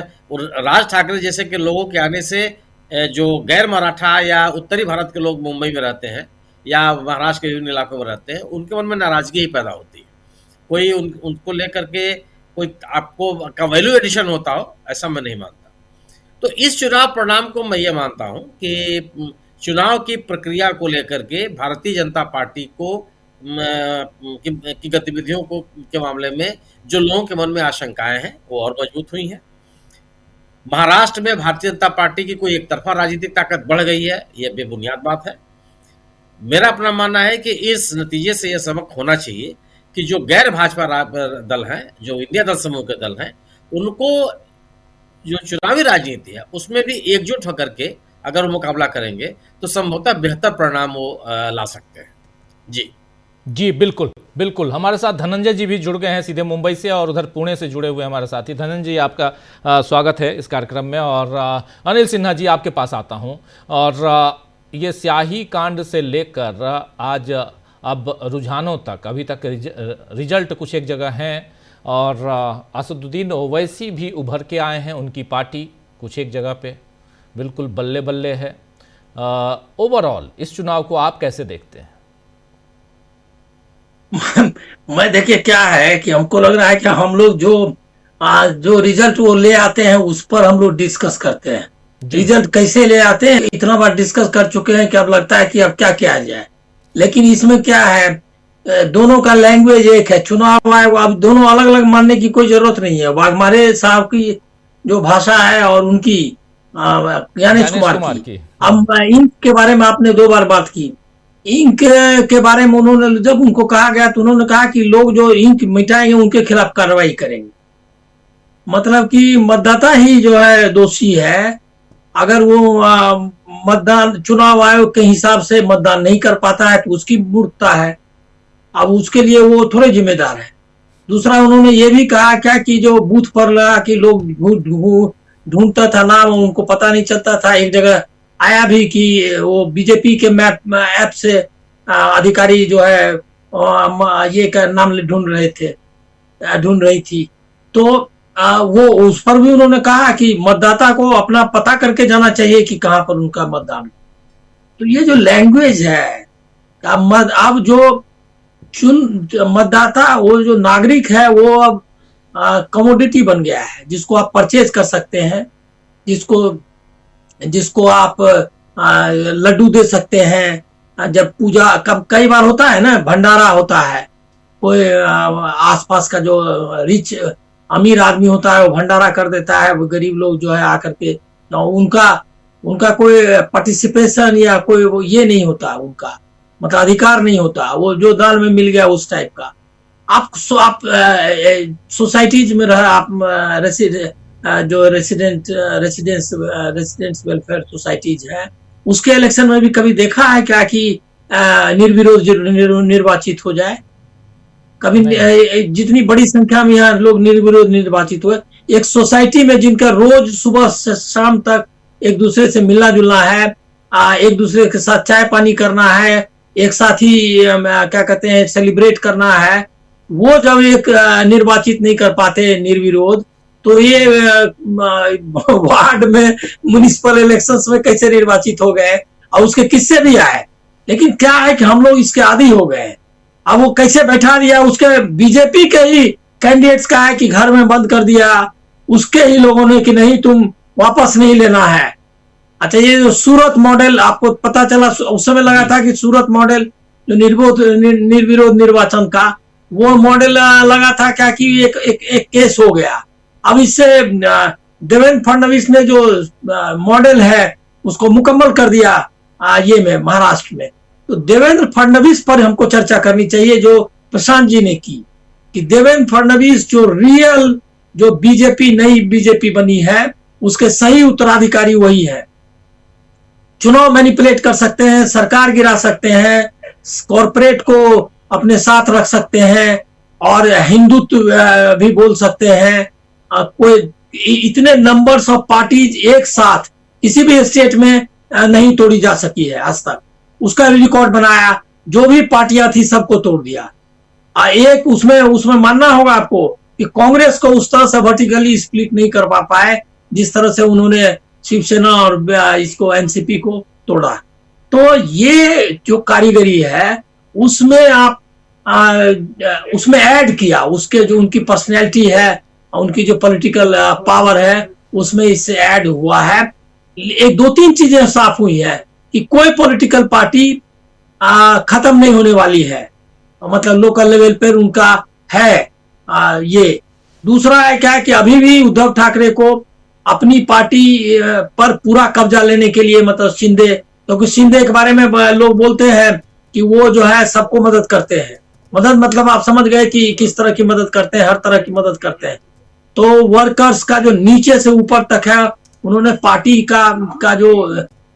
राज ठाकरे जैसे के लोगों के आने से जो गैर मराठा या उत्तरी भारत के लोग मुंबई में रहते हैं या महाराष्ट्र के विभिन्न इलाकों में रहते हैं उनके मन में नाराजगी ही पैदा होती है। कोई उनको लेकर के कोई आपको का वैल्यू एडिशन होता हो, ऐसा मैं नहीं मानता। तो इस चुनाव परिणाम को मैं ये मानता हूं कि चुनाव की प्रक्रिया को लेकर के भारतीय जनता पार्टी को की गतिविधियों को के मामले में जो लोगों के मन में आशंकाएं हैं वो और मजबूत हुई हैं। महाराष्ट्र में भारतीय जनता पार्टी की कोई एक तरफा राजनीतिक ताकत बढ़ गई है, यह बेबुनियाद बात है। मेरा अपना मानना है कि इस नतीजे से यह सबक होना चाहिए कि जो गैर भाजपा दल हैं, जो इंडिया दल समूह के दल हैं, उनको जो चुनावी राजनीति है उसमें भी एकजुट होकर के अगर वो मुकाबला करेंगे तो संभवतः बेहतर परिणाम वो ला सकते हैं। जी। जी बिल्कुल बिल्कुल। हमारे साथ धनंजय जी भी जुड़ गए हैं सीधे मुंबई से, और उधर पुणे से जुड़े हुए हमारे साथी। धनंजय जी, आपका स्वागत है इस कार्यक्रम में। और अनिल सिन्हा जी, आपके पास आता हूं। और ये स्याही कांड से लेकर आज अब रुझानों तक, अभी तक रिजल्ट कुछ एक जगह हैं, और असदुद्दीन ओवैसी भी उभर के आए हैं, उनकी पार्टी कुछ एक जगह पे बिल्कुल बल्ले बल्ले है। ओवरऑल इस चुनाव को आप कैसे देखते हैं? मैं देखिए क्या है कि हमको लग रहा है कि हम लोग जो रिजल्ट वो ले आते हैं उस पर हम लोग डिस्कस करते हैं। रिजल्ट कैसे ले आते हैं इतना बार डिस्कस कर चुके हैं कि अब लगता है कि अब क्या किया जाए। लेकिन इसमें क्या है, दोनों का लैंग्वेज एक है। चुनाव आयोग, अब दोनों अलग अलग मानने की कोई जरूरत नहीं है। वाघमारे साहब की जो भाषा है और उनकी ज्ञानेश कुमार की। अब इंक के बारे में आपने 2 बार बात की। इंक के बारे में उन्होंने, जब उनको कहा गया तो उन्होंने कहा कि लोग जो इंक मिटाएंगे उनके खिलाफ कार्रवाई करेंगे। मतलब कि मतदाता ही जो है दोषी है। अगर वो मतदान, चुनाव आयोग के हिसाब से मतदान नहीं कर पाता है तो उसकी मूर्खता है। अब उसके लिए वो थोड़े जिम्मेदार है। दूसरा, उन्होंने ये भी कहा क्या कि जो बूथ पर लगा कि लोग ढूंढता था नाम, उनको पता नहीं चलता था। एक जगह आया भी कि वो बीजेपी के मैप ऐप से अधिकारी जो है ये का नाम ढूंढ रही थी। तो वो उस पर भी उन्होंने कहा कि मतदाता को अपना पता करके जाना चाहिए कि कहाँ पर उनका मतदान। तो ये जो लैंग्वेज है, अब जो मतदाता, वो जो नागरिक है, वो अब कमोडिटी बन गया है, जिसको आप परचेज कर सकते हैं, जिसको आप लड्डू दे सकते हैं। जब पूजा कई बार होता है ना, भंडारा होता है, कोई आसपास का जो रिच अमीर आदमी होता है वो भंडारा कर देता है, वो गरीब लोग जो है आकर के उनका कोई पार्टिसिपेशन या कोई वो ये नहीं होता, उनका मतलब अधिकार नहीं होता। वो जो दाल में मिल गया उस टाइप का। आप सोसाइटीज में रह, आप जो रेसिडेंस वेलफेयर सोसाइटीज है, उसके इलेक्शन में भी कभी देखा है क्या कि निर्विरोध निर्वाचित हो जाए? कभी जितनी बड़ी संख्या में यहाँ लोग निर्विरोध निर्वाचित हुए। एक सोसाइटी में जिनका रोज सुबह से शाम तक एक दूसरे से मिलना जुलना है, एक दूसरे के साथ चाय पानी करना है, एक साथ ही क्या कहते हैं सेलिब्रेट करना है, वो जब एक निर्वाचित नहीं कर पाते निर्विरोध, तो ये वार्ड में म्युनिसिपल इलेक्शंस में कैसे निर्वाचित हो गए? और उसके किस्से भी आए। लेकिन क्या है कि हम लोग इसके आदी हो गए। अब वो कैसे बैठा दिया, उसके बीजेपी के ही कैंडिडेट्स का है कि घर में बंद कर दिया, उसके ही लोगों ने कि नहीं तुम वापस नहीं लेना है। अच्छा, ये जो सूरत मॉडल आपको पता चला, उस समय लगा था कि सूरत मॉडल जो निर्विरोध निर्वाचन का, वो मॉडल लगा था क्या कि एक केस हो गया। अब इससे देवेंद्र फडणवीस ने जो मॉडल है उसको मुकम्मल कर दिया ये में महाराष्ट्र में। तो देवेंद्र फडणवीस पर हमको चर्चा करनी चाहिए, जो प्रशांत जी ने की, कि देवेंद्र फडणवीस जो रियल जो बीजेपी नई बीजेपी बनी है उसके सही उत्तराधिकारी वही है। चुनाव मैनिपुलेट कर सकते हैं, सरकार गिरा सकते हैं, कॉरपोरेट को अपने साथ रख सकते हैं, और हिंदुत्व भी बोल सकते हैं। कोई इतने नंबर्स ऑफ पार्टीज एक साथ किसी भी स्टेट में नहीं तोड़ी जा सकी है आज तक। उसका रिकॉर्ड बनाया, जो भी पार्टियां थी सबको तोड़ दिया। एक उसमें मानना होगा आपको कि कांग्रेस को उस तरह से वर्टिकली स्प्लिट नहीं कर पाए जिस तरह से उन्होंने शिवसेना और इसको एनसीपी को तोड़ा। तो ये जो कारीगरी है उसमें आप उसमें ऐड किया, उसके जो उनकी पर्सनैलिटी है, उनकी जो पॉलिटिकल पावर है, उसमें इससे ऐड हुआ है। एक 2-3 चीजें साफ हुई है कि कोई पॉलिटिकल पार्टी खत्म नहीं होने वाली है, मतलब लोकल लेवल पर उनका है ये। दूसरा है क्या कि अभी भी उद्धव ठाकरे को अपनी पार्टी पर पूरा कब्जा लेने के लिए, मतलब शिंदे, क्योंकि शिंदे के बारे में लोग बोलते हैं कि वो जो है सबको मदद करते हैं। मदद मतलब आप समझ गए कि किस तरह की मदद करते हैं, हर तरह की मदद करते हैं। तो वर्कर्स का जो नीचे से ऊपर तक है, उन्होंने पार्टी का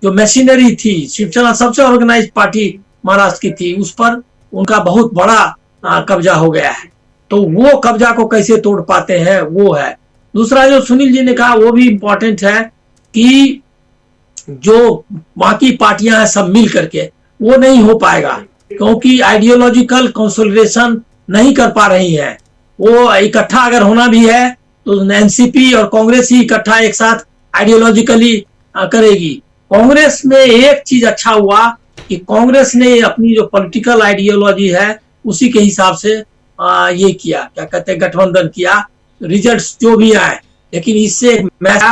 जो मशीनरी थी, शिवसेना सबसे ऑर्गेनाइज पार्टी महाराष्ट्र की थी, उस पर उनका बहुत बड़ा कब्जा हो गया है। तो वो कब्जा को कैसे तोड़ पाते हैं वो है। दूसरा जो सुनील जी ने कहा वो भी इम्पोर्टेंट है कि जो बाकी पार्टियां हैं सब मिल करके वो नहीं हो पाएगा, क्योंकि आइडियोलॉजिकल कंसोलिडेशन नहीं कर पा रही है। वो इकट्ठा अगर होना भी है तो एनसीपी और कांग्रेस ही इकट्ठा एक साथ आइडियोलॉजिकली करेगी। कांग्रेस में एक चीज अच्छा हुआ कि कांग्रेस ने अपनी जो पॉलिटिकल आइडियोलॉजी है उसी के हिसाब से ये किया, क्या कहते हैं, गठबंधन किया, रिजल्ट्स जो भी आए। लेकिन इससे एक मैच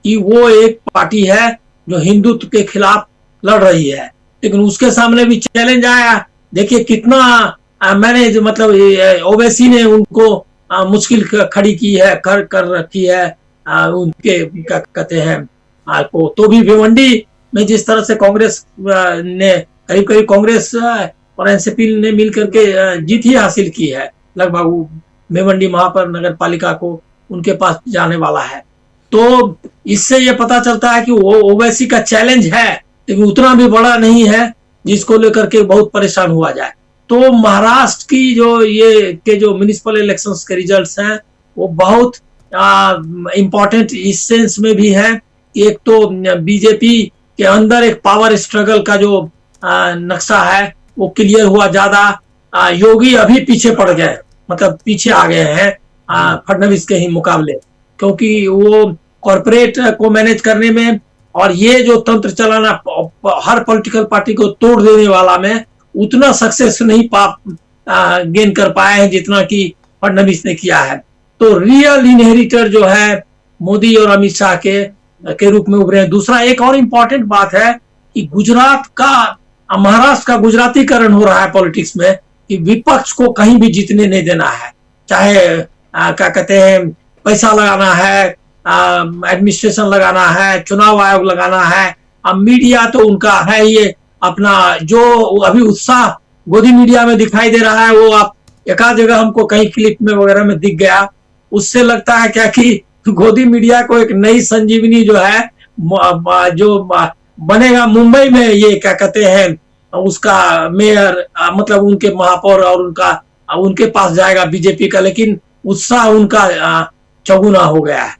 कि वो एक पार्टी है जो हिंदुत्व के खिलाफ लड़ रही है, लेकिन उसके सामने भी चैलेंज आया। देखिए कितना मैंने जो मतलब ओवैसी ने उनको मुश्किल खड़ी की है, कर रखी है उनके क्या कहते हैं को। तो भी भिवंडी में जिस तरह से कांग्रेस ने करीब करीब कांग्रेस और एनसीपी ने मिलकर के जीत ही हासिल की है, लगभग भिवंडी महापौर नगर पालिका को उनके पास जाने वाला है। तो इससे ये पता चलता है कि वो ओवैसी का चैलेंज है, लेकिन उतना भी बड़ा नहीं है जिसको लेकर के बहुत परेशान हुआ जाए। तो महाराष्ट्र की जो ये के जो म्युनिसिपल इलेक्शंस के रिजल्ट्स हैं वो बहुत इम्पोर्टेंट इस सेंस में भी है। एक तो बीजेपी के अंदर एक पावर स्ट्रगल का जो नक्शा है वो क्लियर हुआ ज्यादा। योगी अभी पीछे पड़ गए, मतलब पीछे आ गए हैं फडणवीस के ही मुकाबले, क्योंकि वो कॉर्पोरेट को मैनेज करने में और ये जो तंत्र चलाना हर पॉलिटिकल पार्टी को तोड़ देने वाला में उतना सक्सेस नहीं गेन कर पाए हैं जितना कि फडणवीस ने किया है। तो रियल इनहेरिटर जो है मोदी और अमित शाह के रूप में उभरे हैं। दूसरा एक और इम्पोर्टेंट बात है कि गुजरात का महाराष्ट्र का गुजरातीकरण हो रहा है पॉलिटिक्स में, कि विपक्ष को कहीं भी जीतने नहीं देना है, चाहे क्या कहते हैं पैसा लगाना है, एडमिनिस्ट्रेशन लगाना है, चुनाव आयोग लगाना है। अब मीडिया तो उनका है ये अपना जो अभी उत्साह गोदी मीडिया में दिखाई दे रहा है, वो आप एक आध जगह हमको कहीं क्लिप में वगैरह में दिख गया, उससे लगता है क्या कि गोदी मीडिया को एक नई संजीवनी जो है जो बनेगा मुंबई में, ये क्या कहते हैं उसका मेयर मतलब उनके महापौर और उनके पास जाएगा बीजेपी का, लेकिन उत्साह उनका चौगुना हो गया है।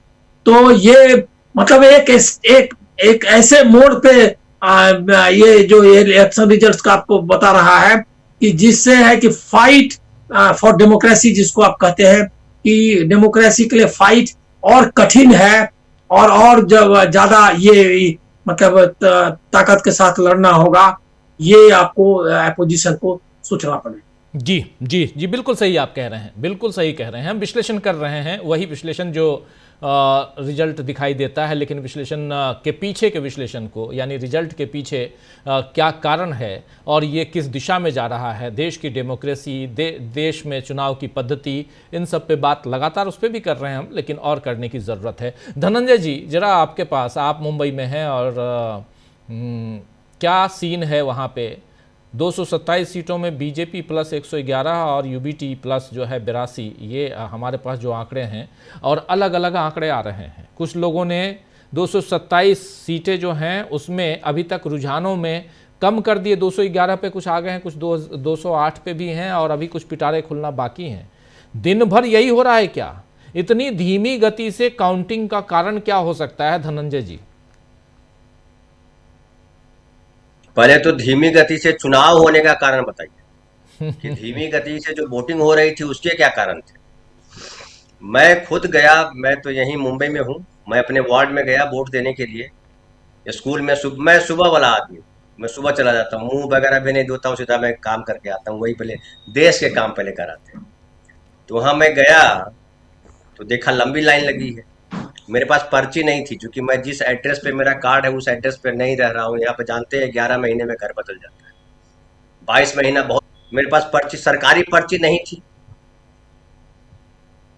तो ये मतलब एक ऐसे मोड़ पे ये जो इलेक्शन रिजल्ट्स का आपको बता रहा है कि जिससे है कि फाइट फॉर डेमोक्रेसी जिसको आप कहते हैं कि डेमोक्रेसी के लिए फाइट और कठिन है और जब ज्यादा ये मतलब ताकत के साथ लड़ना होगा, ये आपको अपोजिशन को सोचना पड़ेगा। जी बिल्कुल सही आप कह रहे हैं, बिल्कुल सही कह रहे हैं। हम विश्लेषण कर रहे हैं वही विश्लेषण जो रिजल्ट दिखाई देता है, लेकिन विश्लेषण के पीछे के विश्लेषण को, यानी रिजल्ट के पीछे क्या कारण है और ये किस दिशा में जा रहा है, देश की डेमोक्रेसी, देश में चुनाव की पद्धति, इन सब पे बात लगातार उस पर भी कर रहे हैं हम, लेकिन और करने की ज़रूरत है। धनंजय जी, जरा आपके पास, आप मुंबई में हैं और क्या सीन है वहाँ पे? 227 सीटों में बीजेपी प्लस 111 और यूबीटी प्लस जो है 82, ये हमारे पास जो आंकड़े हैं, और अलग अलग आंकड़े आ रहे हैं। कुछ लोगों ने 227 सीटें जो हैं उसमें अभी तक रुझानों में कम कर दिए, 211 पे कुछ आ गए हैं, कुछ 208 पे भी हैं और अभी कुछ पिटारे खुलना बाकी हैं। दिन भर यही हो रहा है क्या? इतनी धीमी गति से काउंटिंग का कारण क्या हो सकता है धनंजय जी? पहले तो धीमी गति से चुनाव होने का कारण बताइए कि धीमी गति से जो वोटिंग हो रही थी उसके क्या कारण थे। मैं खुद गया, मैं तो यहीं मुंबई में हूँ, मैं अपने वार्ड में गया वोट देने के लिए। स्कूल में मैं सुबह वाला आदमी, मैं सुबह चला जाता हूँ, मुंह वगैरह भी नहीं धोता हूँ, सीधा मैं काम करके आता हूँ, वही पहले देश के काम पहले कराते हैं। तो वहाँ मैं गया तो देखा लंबी लाइन लगी है। मेरे पास पर्ची नहीं थी, क्योंकि मैं जिस एड्रेस पे मेरा कार्ड है उस एड्रेस पे नहीं रह रहा हूँ। यहाँ पे जानते हैं 11 महीने में घर बदल जाता है, 22 महीना बहुत। मेरे पास पर्ची, सरकारी पर्ची नहीं थी।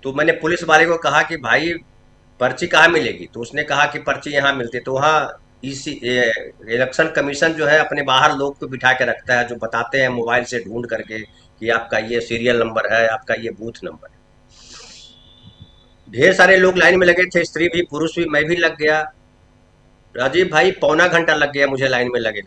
तो मैंने पुलिस वाले को कहा कि भाई पर्ची कहाँ मिलेगी? तो उसने कहा कि पर्ची यहाँ मिलती। तो वहाँ इलेक्शन कमीशन जो है अपने बाहर लोग को बिठा के रखता है, जो बताते हैं मोबाइल से ढूंढ करके कि आपका ये सीरियल नंबर है, आपका ये बूथ नंबर है। ढेर सारे लोग लाइन में लगे थे, स्त्री भी पुरुष भी, मैं भी लग गया। राजीव भाई, पौना घंटा लग गया मुझे लाइन में लगे।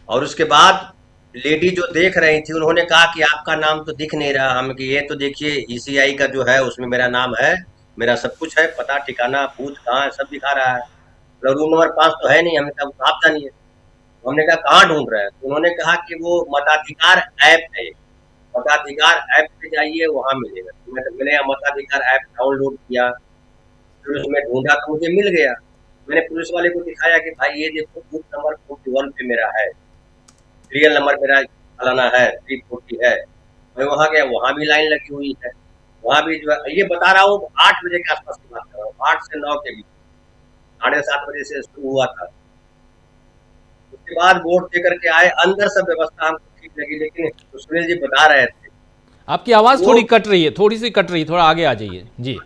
और उसके बाद लेडी जो देख रही थी उन्होंने कहा कि आपका नाम तो दिख नहीं रहा। हम कि ये तो देखिए ईसीआई का जो है उसमें मेरा नाम है, मेरा सब कुछ है, पता ठिकाना बूथ कहाँ है सब दिखा रहा है, रूम नंबर 5 तो है नहीं, हमें कहा आप जानिए। हमने कहा कहाँ ढूंढ रहे हैं, तो उन्होंने कहा कि वो मताधिकार ऐप है, मताधिकार ऐप पे जाइए वहां मिलेगा। तो मैंने मताधिकार ऐप डाउनलोड किया, फिर उसमें ढूंढा तो मुझे मिल गया। मैंने पुलिस वाले को दिखाया कि भाई ये देखो बूथ नंबर 41 पे मेरा है, सीरियल नंबर मेरा फलाना है, 340 है। मैं वहां गया, वहां भी लाइन लगी हुई है, वहां भी जो है ये बता रहा हूँ 8 बजे के आसपास की बात कर रहा हूँ, 8 से 9 के बीच, 7:30 बजे से शुरू हुआ था। उसके बाद वोट दे करके आए, अंदर सब व्यवस्था हमको ठीक लगी, लेकिन सुनील जी बता रहे थे आपकी आवाज वो थोड़ी कट रही है, थोड़ी सी कट रही है, थोड़ा आगे आ जाइए जी।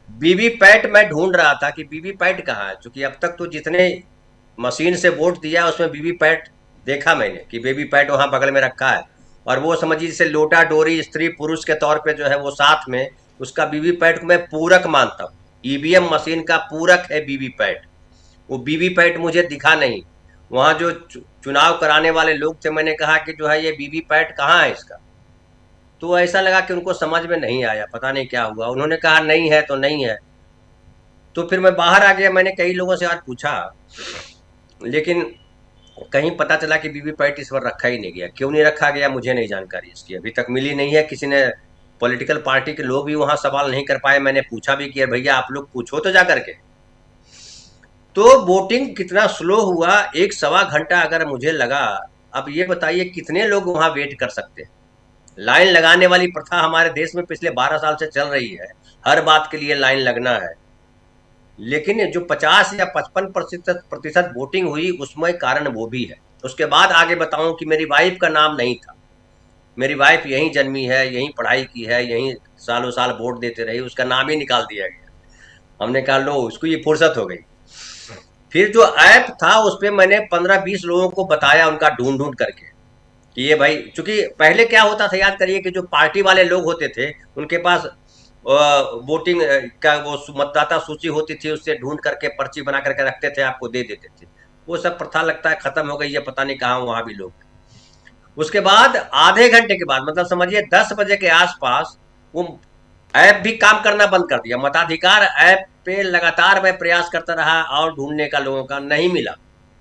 वीवीपैट मैं ढूंढ रहा था कि वीवीपैट कहाँ है, क्योंकि अब तक तो जितने मशीन से वोट दिया उसमें वीवीपैट देखा मैंने कि वीवीपैट वहां बगल में रखा है, और वो समझिए जैसे लोटा डोरी स्त्री पुरुष के तौर पे जो है वो साथ में, उसका वीवीपैट को मैं पूरक मानता हूँ, ईवीएम मशीन का पूरक है वीवीपैट। वो वीवीपैट मुझे दिखा नहीं। वहां जो चुनाव कराने वाले लोग थे, मैंने कहा कि जो है ये वीवीपैट कहाँ है इसका, तो ऐसा लगा कि उनको समझ में नहीं आया, पता नहीं क्या हुआ, उन्होंने कहा नहीं है तो नहीं है। तो फिर मैं बाहर आ गया, मैंने कई लोगों से आज पूछा, लेकिन कहीं पता चला कि वीवीपैट इस बार रखा ही नहीं गया। क्यों नहीं रखा गया मुझे नहीं जानकारी, इसकी अभी तक मिली नहीं है। किसी ने, पॉलिटिकल पार्टी के लोग भी वहां सवाल नहीं कर पाए, मैंने पूछा भी कि भैया आप लोग पूछो तो जा करके। तो वोटिंग कितना स्लो हुआ, 1-1.25 घंटा अगर मुझे लगा। अब ये बताइए कितने लोग वहां वेट कर सकते हैं। लाइन लगाने वाली प्रथा हमारे देश में पिछले 12 साल से चल रही है, हर बात के लिए लाइन लगना है, लेकिन जो 50 या 55% वोटिंग हुई उसमें कारण वो भी है। उसके बाद आगे बताऊं कि मेरी वाइफ का नाम नहीं था, मेरी वाइफ यहीं जन्मी है, यहीं पढ़ाई की है, यहीं सालों साल वोट देते रही, उसका नाम ही निकाल दिया गया। हमने कहा लो उसको ये फुर्सत हो गई। फिर जो ऐप था उस पर मैंने 15-20 लोगों को बताया, उनका ढूंढ ढूंढ करके कि ये भाई, चूंकि पहले क्या होता था याद करिए कि जो पार्टी वाले लोग होते थे उनके पास वोटिंग का वो मतदाता सूची होती थी, उससे ढूंढ करके पर्ची बना करके रखते थे, आपको दे देते थे। वो सब प्रथा लगता है खत्म हो गई है, पता नहीं कहाँ वहां भी लोग। उसके बाद आधे घंटे के बाद, मतलब समझिए 10 बजे के आसपास, वो ऐप भी काम करना बंद कर दिया। मताधिकार ऐप पे लगातार मैं प्रयास करता रहा और ढूंढने का, लोगों का नहीं मिला।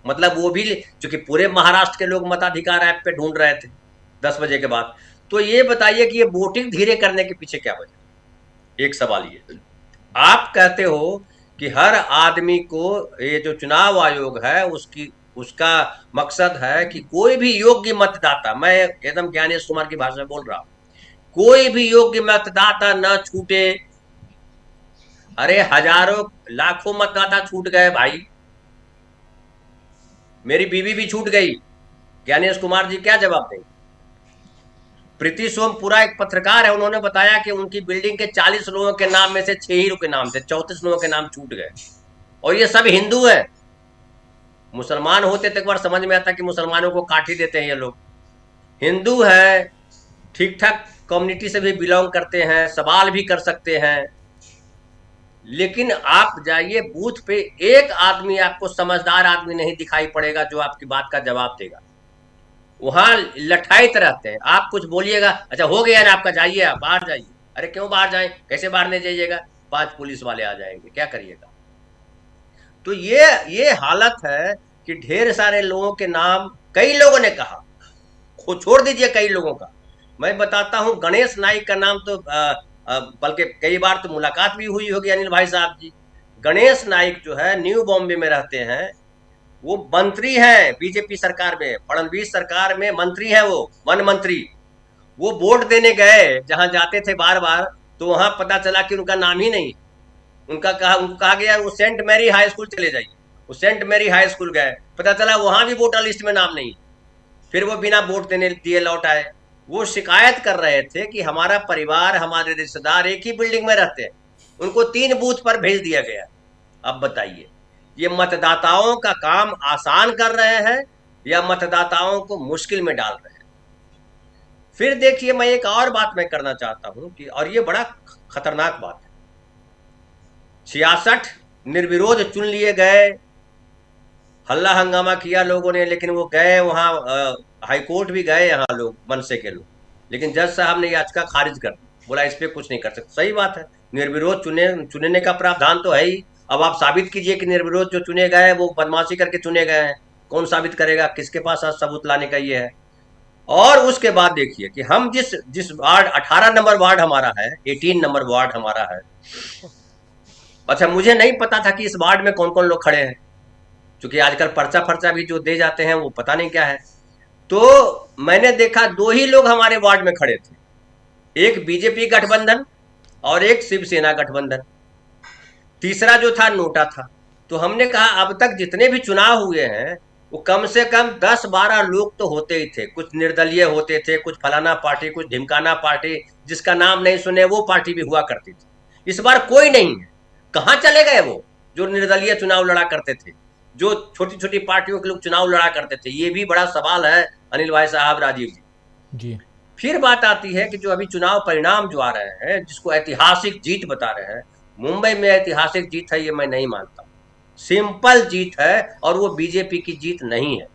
मतलब वो भी, चूंकि पूरे महाराष्ट्र के लोग मताधिकार ऐप पे ढूंढ रहे थे 10 बजे के बाद। तो ये बताइए कि ये वोटिंग धीरे करने के पीछे क्या वजह? एक सवाल ये, आप कहते हो कि हर आदमी को, ये जो चुनाव आयोग है उसका मकसद है कि कोई भी योग्य मतदाता, मैं एकदम ज्ञानेश कुमार की भाषा में बोल रहा हूं, कोई भी योग्य मतदाता न छूटे। अरे हजारों लाखों मतदाता छूट गए भाई, मेरी बीवी भी छूट गई। ज्ञानेश कुमार जी क्या जवाब देंगे? प्रीति सोमपुरा एक पत्रकार है, उन्होंने बताया कि उनकी बिल्डिंग के 40 लोगों के नाम में से 6 ही के नाम थे, 34 लोगों के नाम छूट गए, और ये सब हिंदू है। मुसलमान होते तो एक बार समझ में आता कि मुसलमानों को काट ही देते हैं ये लोग। हिंदू है, ठीक ठाक कम्युनिटी से भी बिलोंग करते हैं, सवाल भी कर सकते हैं, लेकिन आप जाइए बूथ पे, एक आदमी आपको समझदार आदमी नहीं दिखाई पड़ेगा जो आपकी बात का जवाब देगा। वहां लठाइत रहते हैं, आप कुछ बोलिएगा, अच्छा हो गया ना आपका, जाइए आप बाहर जाइए। अरे क्यों बाहर जाएं, कैसे बाहर नहीं जाइएगा, 5 पुलिस वाले आ जाएंगे, क्या करिएगा। तो ये हालत है कि ढेर सारे लोगों के नाम, कई लोगों ने कहा, छोड़ दीजिए कई लोगों का, मैं बताता हूं, गणेश नाइक का नाम तो बल्कि कई बार तो मुलाकात भी हुई होगी अनिल भाई साहब जी। गणेश नाइक जो है न्यू बॉम्बे में रहते हैं, वो मंत्री हैं बीजेपी सरकार में, फडणवीस सरकार में मंत्री हैं, वो वन मंत्री। वो वोट देने गए, जहां जाते थे बार बार, तो वहां पता चला कि उनका नाम ही नहीं। उनको कहा गया वो सेंट मैरी हाई स्कूल चले जाइए। वो सेंट मैरी हाई स्कूल गए, पता चला वहां भी वोटर लिस्ट में नाम नहीं। फिर वो बिना वोट देने दिए लौट आए। वो शिकायत कर रहे थे कि हमारा परिवार, हमारे रिश्तेदार एक ही बिल्डिंग में रहते हैं, उनको 3 बूथ पर भेज दिया गया। अब बताइए, ये मतदाताओं का काम आसान कर रहे हैं या मतदाताओं को मुश्किल में डाल रहे हैं? फिर देखिए, मैं एक और बात मैं करना चाहता हूं कि, और ये बड़ा खतरनाक बात है, 66 निर्विरोध चुन लिए गए, हल्ला हंगामा किया लोगों ने, लेकिन वो गए वहाँ, हाईकोर्ट भी गए यहाँ लोग, मनसे के लोग, लेकिन जज साहब ने याचिका खारिज कर दी, बोला इस पे कुछ नहीं कर सकते। सही बात है, निर्विरोध चुनने का प्रावधान तो है ही। अब आप साबित कीजिए कि निर्विरोध जो चुने गए हैं वो बदमाशी करके चुने गए हैं। कौन साबित करेगा? किसके पास आज सबूत लाने का ये है? और उसके बाद देखिए कि हम जिस जिस वार्ड 18 नंबर वार्ड हमारा है, 18 नंबर वार्ड हमारा है। अच्छा, मुझे नहीं पता था कि इस वार्ड में कौन कौन लोग खड़े हैं, क्योंकि आजकल पर्चा फर्चा भी जो दे जाते हैं वो पता नहीं क्या है। तो मैंने देखा 2 ही लोग हमारे वार्ड में खड़े थे, एक बीजेपी गठबंधन और एक शिवसेना गठबंधन, तीसरा जो था नोटा था। तो हमने कहा अब तक जितने भी चुनाव हुए हैं वो कम से कम 10-12 लोग तो होते ही थे, कुछ निर्दलीय होते थे, कुछ फलाना पार्टी, कुछ ढिमकाना पार्टी, जिसका नाम नहीं सुने वो पार्टी भी हुआ करती थी। इस बार कोई नहीं है। कहाँ चले गए वो जो निर्दलीय चुनाव लड़ा करते थे, जो छोटी छोटी पार्टियों के लोग चुनाव लड़ा करते थे? ये भी बड़ा सवाल है अनिल भाई साहब, राजीव जी। फिर बात आती है कि जो अभी चुनाव परिणाम जो आ रहे हैं, जिसको ऐतिहासिक जीत बता रहे हैं, मुंबई में ऐतिहासिक जीत है ये मैं नहीं मानता। सिंपल जीत है और वो बीजेपी की जीत नहीं है।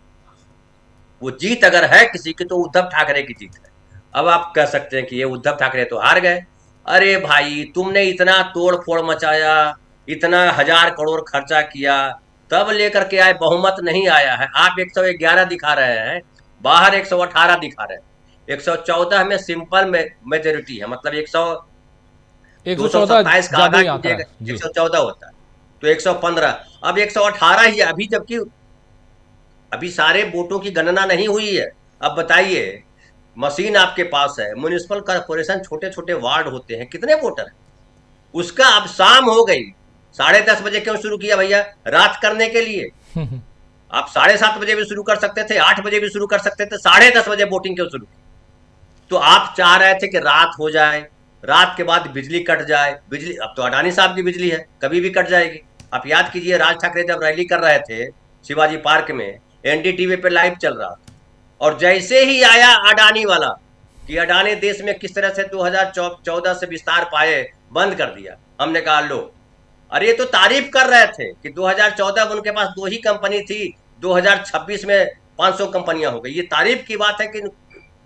वो जीत अगर है किसी की तो उद्धव ठाकरे की जीत है। अब आप कह सकते हैं कि ये उद्धव ठाकरे तो हार गए। अरे भाई, तुमने इतना तोड़ फोड़ मचाया, इतना 1000 करोड़ खर्चा किया, तब लेकर के आए, बहुमत नहीं आया है। आप 111 दिखा रहे हैं, बाहर 118 दिखा रहे हैं। 114 में सिंपल मेजोरिटी है, मतलब 227 का आधा कीजिएगा 114 होता है, तो 115। अब 118 ही अभी, जबकि अभी सारे वोटों की गणना नहीं हुई है। अब बताइए, मशीन आपके पास है, म्युनिसिपल कॉर्पोरेशन छोटे छोटे वार्ड होते हैं, कितने वोटर हैं उसका? अब शाम हो गई, 10:30 बजे क्यों शुरू किया भैया? रात करने के लिए। आप 7:30 बजे भी शुरू कर सकते थे, 8 बजे भी शुरू कर सकते थे, 10:30 बजे वोटिंग क्यों शुरू की? तो आप चाह रहे थे कि रात हो जाए, रात के बाद बिजली कट जाए। बिजली अब तो अडानी साहब की बिजली है, कभी भी कट जाएगी। आप याद कीजिए, राज ठाकरे जब रैली कर रहे थे शिवाजी पार्क में, एनडीटीवी पे लाइव चल रहा था, और जैसे ही आया अडानी वाला कि अडानी देश में किस तरह से 2014 से विस्तार पाए, बंद कर दिया। हमने कहा लो, अरे ये तो तारीफ कर रहे थे कि 2014 में उनके पास 2 ही कंपनी थी, 2026 में 500 कंपनियां हो गई। ये तारीफ की बात है कि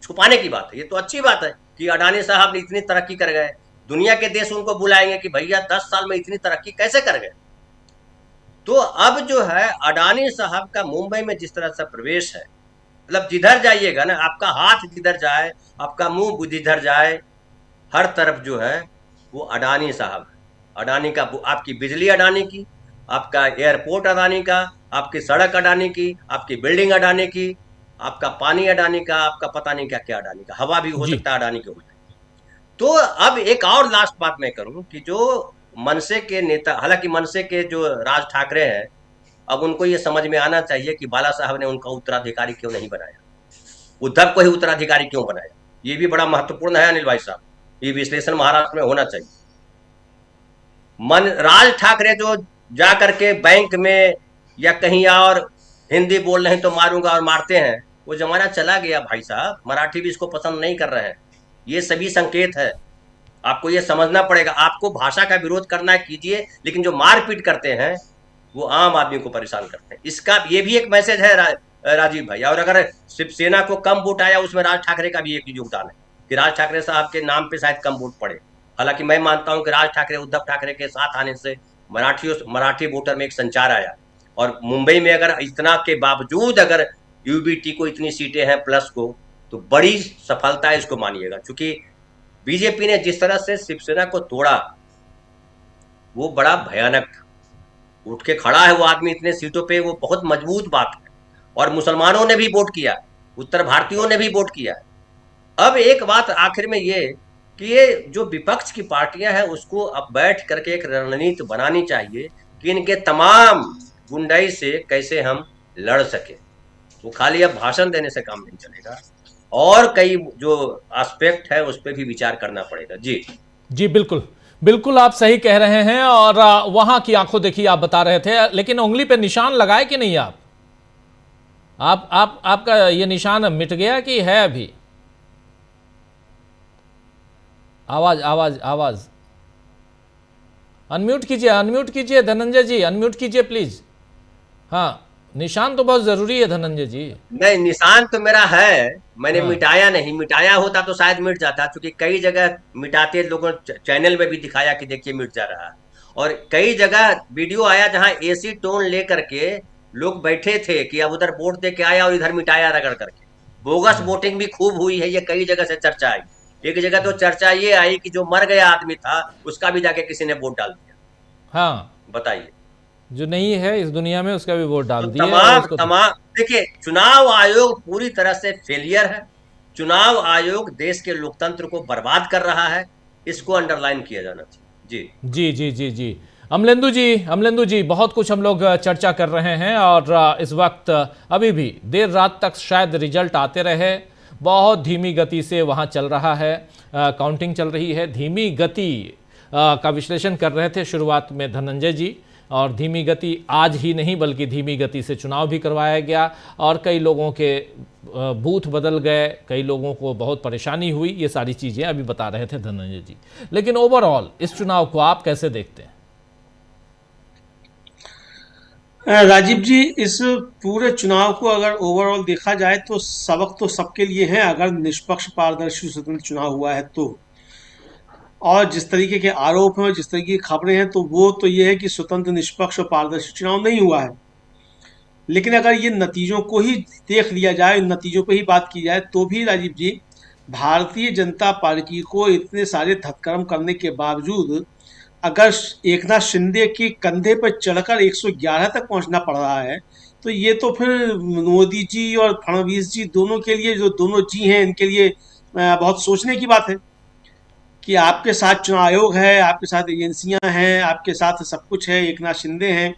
छुपाने की बात है? ये तो अच्छी बात है कि अडानी साहब ने इतनी तरक्की कर गए। दुनिया के देश उनको बुलाएंगे कि भैया 10 साल में इतनी तरक्की कैसे कर गए। तो अब जो है अडानी साहब का मुंबई में जिस तरह से प्रवेश है, मतलब जिधर जाइएगा ना, आपका हाथ जिधर जाए, आपका मुंह जिधर जाए, हर तरफ जो है वो अडानी साहब है। अडानी का, आपकी बिजली अडानी की, आपका एयरपोर्ट अडानी का, आपकी सड़क अडानी की, आपकी बिल्डिंग अडानी की, आपका पानी अडानी का, आपका पता नहीं क्या क्या अडानी का, हवा भी हो सकता है अडानी के हो जाए। तो अब एक और लास्ट बात मैं करूं कि जो मनसे के नेता, हालांकि मनसे के जो राज ठाकरे हैं, अब उनको ये समझ में आना चाहिए कि बाला साहब ने उनका उत्तराधिकारी क्यों नहीं बनाया, उद्धव को ही उत्तराधिकारी क्यों बनाया। ये भी बड़ा महत्वपूर्ण है अनिल भाई साहब, ये विश्लेषण महाराष्ट्र में होना चाहिए। राज ठाकरे जो जा करके बैंक में या कहीं और हिंदी बोल रहे तो मारूंगा और मारते हैं, वो जमाना चला गया भाई साहब। मराठी भी इसको पसंद नहीं कर रहे हैं। ये सभी संकेत है, आपको ये समझना पड़ेगा। आपको भाषा का विरोध करना है कीजिए, लेकिन जो मारपीट करते हैं वो आम आदमी को परेशान करते हैं। इसका ये भी एक मैसेज है राजीव भाई। और अगर शिवसेना को कम वोट आया, उसमें राज ठाकरे का भी एक योगदान है कि राज ठाकरे साहब के नाम पे शायद कम वोट पड़े। हालांकि मैं मानता हूं कि राज ठाकरे, उद्धव ठाकरे के साथ आने से मराठी वोटर में एक संचार आया। और मुंबई में अगर इतना के बावजूद अगर यूबीटी को इतनी सीटें हैं प्लस को, तो बड़ी सफलता है, इसको मानिएगा। क्योंकि बीजेपी ने जिस तरह से शिवसेना को तोड़ा, वो बड़ा भयानक उठ के खड़ा है वो आदमी इतने सीटों पे, वो बहुत मजबूत बात है। और मुसलमानों ने भी वोट किया, उत्तर भारतीयों ने भी वोट किया। अब एक बात आखिर में ये कि ये जो विपक्ष की पार्टियां हैं, उसको अब बैठ करके एक रणनीति बनानी चाहिए कि इनके तमाम गुंडाई से कैसे हम लड़ सके। वो खाली अब भाषण देने से काम नहीं चलेगा, और कई जो एस्पेक्ट है उस पर भी विचार करना पड़ेगा। जी जी, बिल्कुल बिल्कुल आप सही कह रहे हैं। और वहां की आंखों देखी आप बता रहे थे, लेकिन उंगली पे निशान लगाए कि नहीं आपका ये निशान मिट गया कि है अभी? आवाज आवाज आवाज अनम्यूट कीजिए धनंजय जी, अनम्यूट कीजिए प्लीज। हाँ, निशान तो बहुत जरूरी है धनंजय जी। नहीं, निशान तो मेरा है, मैंने हाँ। मिटाया नहीं, मिटाया होता तो शायद मिट जाता, क्योंकि कई जगह मिटाते लोगों ने चैनल में भी दिखाया कि देखिए मिट जा रहा है। और कई जगह वीडियो आया जहां एसी टोन लेकर के लोग बैठे थे कि अब उधर वोट दे के आया और इधर मिटाया रगड़ करके। बोगस वोटिंग भी खूब हुई है, ये कई जगह से चर्चा आई। एक जगह तो चर्चा ये आई कि जो मर गया आदमी था उसका भी जाके किसी ने वोट डाल दिया। हाँ, बताइए। जो नहीं है इस दुनिया में उसका भी वोट तो डाल दिए और तमाम उसको। तमाम देखिए, चुनाव आयोग पूरी तरह से फेलियर है। चुनाव आयोग देश के लोकतंत्र को बर्बाद कर रहा है, इसको अंडरलाइन किया जाना चाहिए। जी जी जी जी जी। अमलेंदु जी, बहुत कुछ हम लोग चर्चा कर रहे हैं और इस वक्त अभी भी देर रात तक शायद रिजल्ट आते रहे। बहुत धीमी गति से वहाँ चल रहा है, काउंटिंग चल रही है। धीमी गति का विश्लेषण कर रहे थे शुरुआत में धनंजय जी, और धीमी गति आज ही नहीं बल्कि धीमी गति से चुनाव भी करवाया गया और कई लोगों के बूथ बदल गए, कई लोगों को बहुत परेशानी हुई। ये सारी चीज़ें अभी बता रहे थे धनंजय जी। लेकिन ओवरऑल इस चुनाव को आप कैसे देखते हैं? राजीव जी, इस पूरे चुनाव को अगर ओवरऑल देखा जाए तो सबक तो सबके लिए है, अगर निष्पक्ष पारदर्शी स्वतंत्र चुनाव हुआ है तो। और जिस तरीके के आरोप हैं और जिस तरीके की खबरें हैं, तो वो तो ये है कि स्वतंत्र निष्पक्ष और पारदर्शी चुनाव नहीं हुआ है। लेकिन अगर ये नतीजों को ही देख लिया जाए, नतीजों पर ही बात की जाए, तो भी राजीव जी, भारतीय जनता पार्टी को इतने सारे धक्कर्म करने के बावजूद अगर एकनाथ शिंदे के कंधे पर चढ़कर 111 तक पहुंचना पड़ रहा है, तो ये तो फिर मोदी जी और फडणवीस जी दोनों के लिए, जो दोनों जी हैं, इनके लिए बहुत सोचने की बात है कि आपके साथ चुनाव आयोग है, आपके साथ एजेंसियां हैं, आपके साथ सब कुछ है, एकनाथ शिंदे हैं,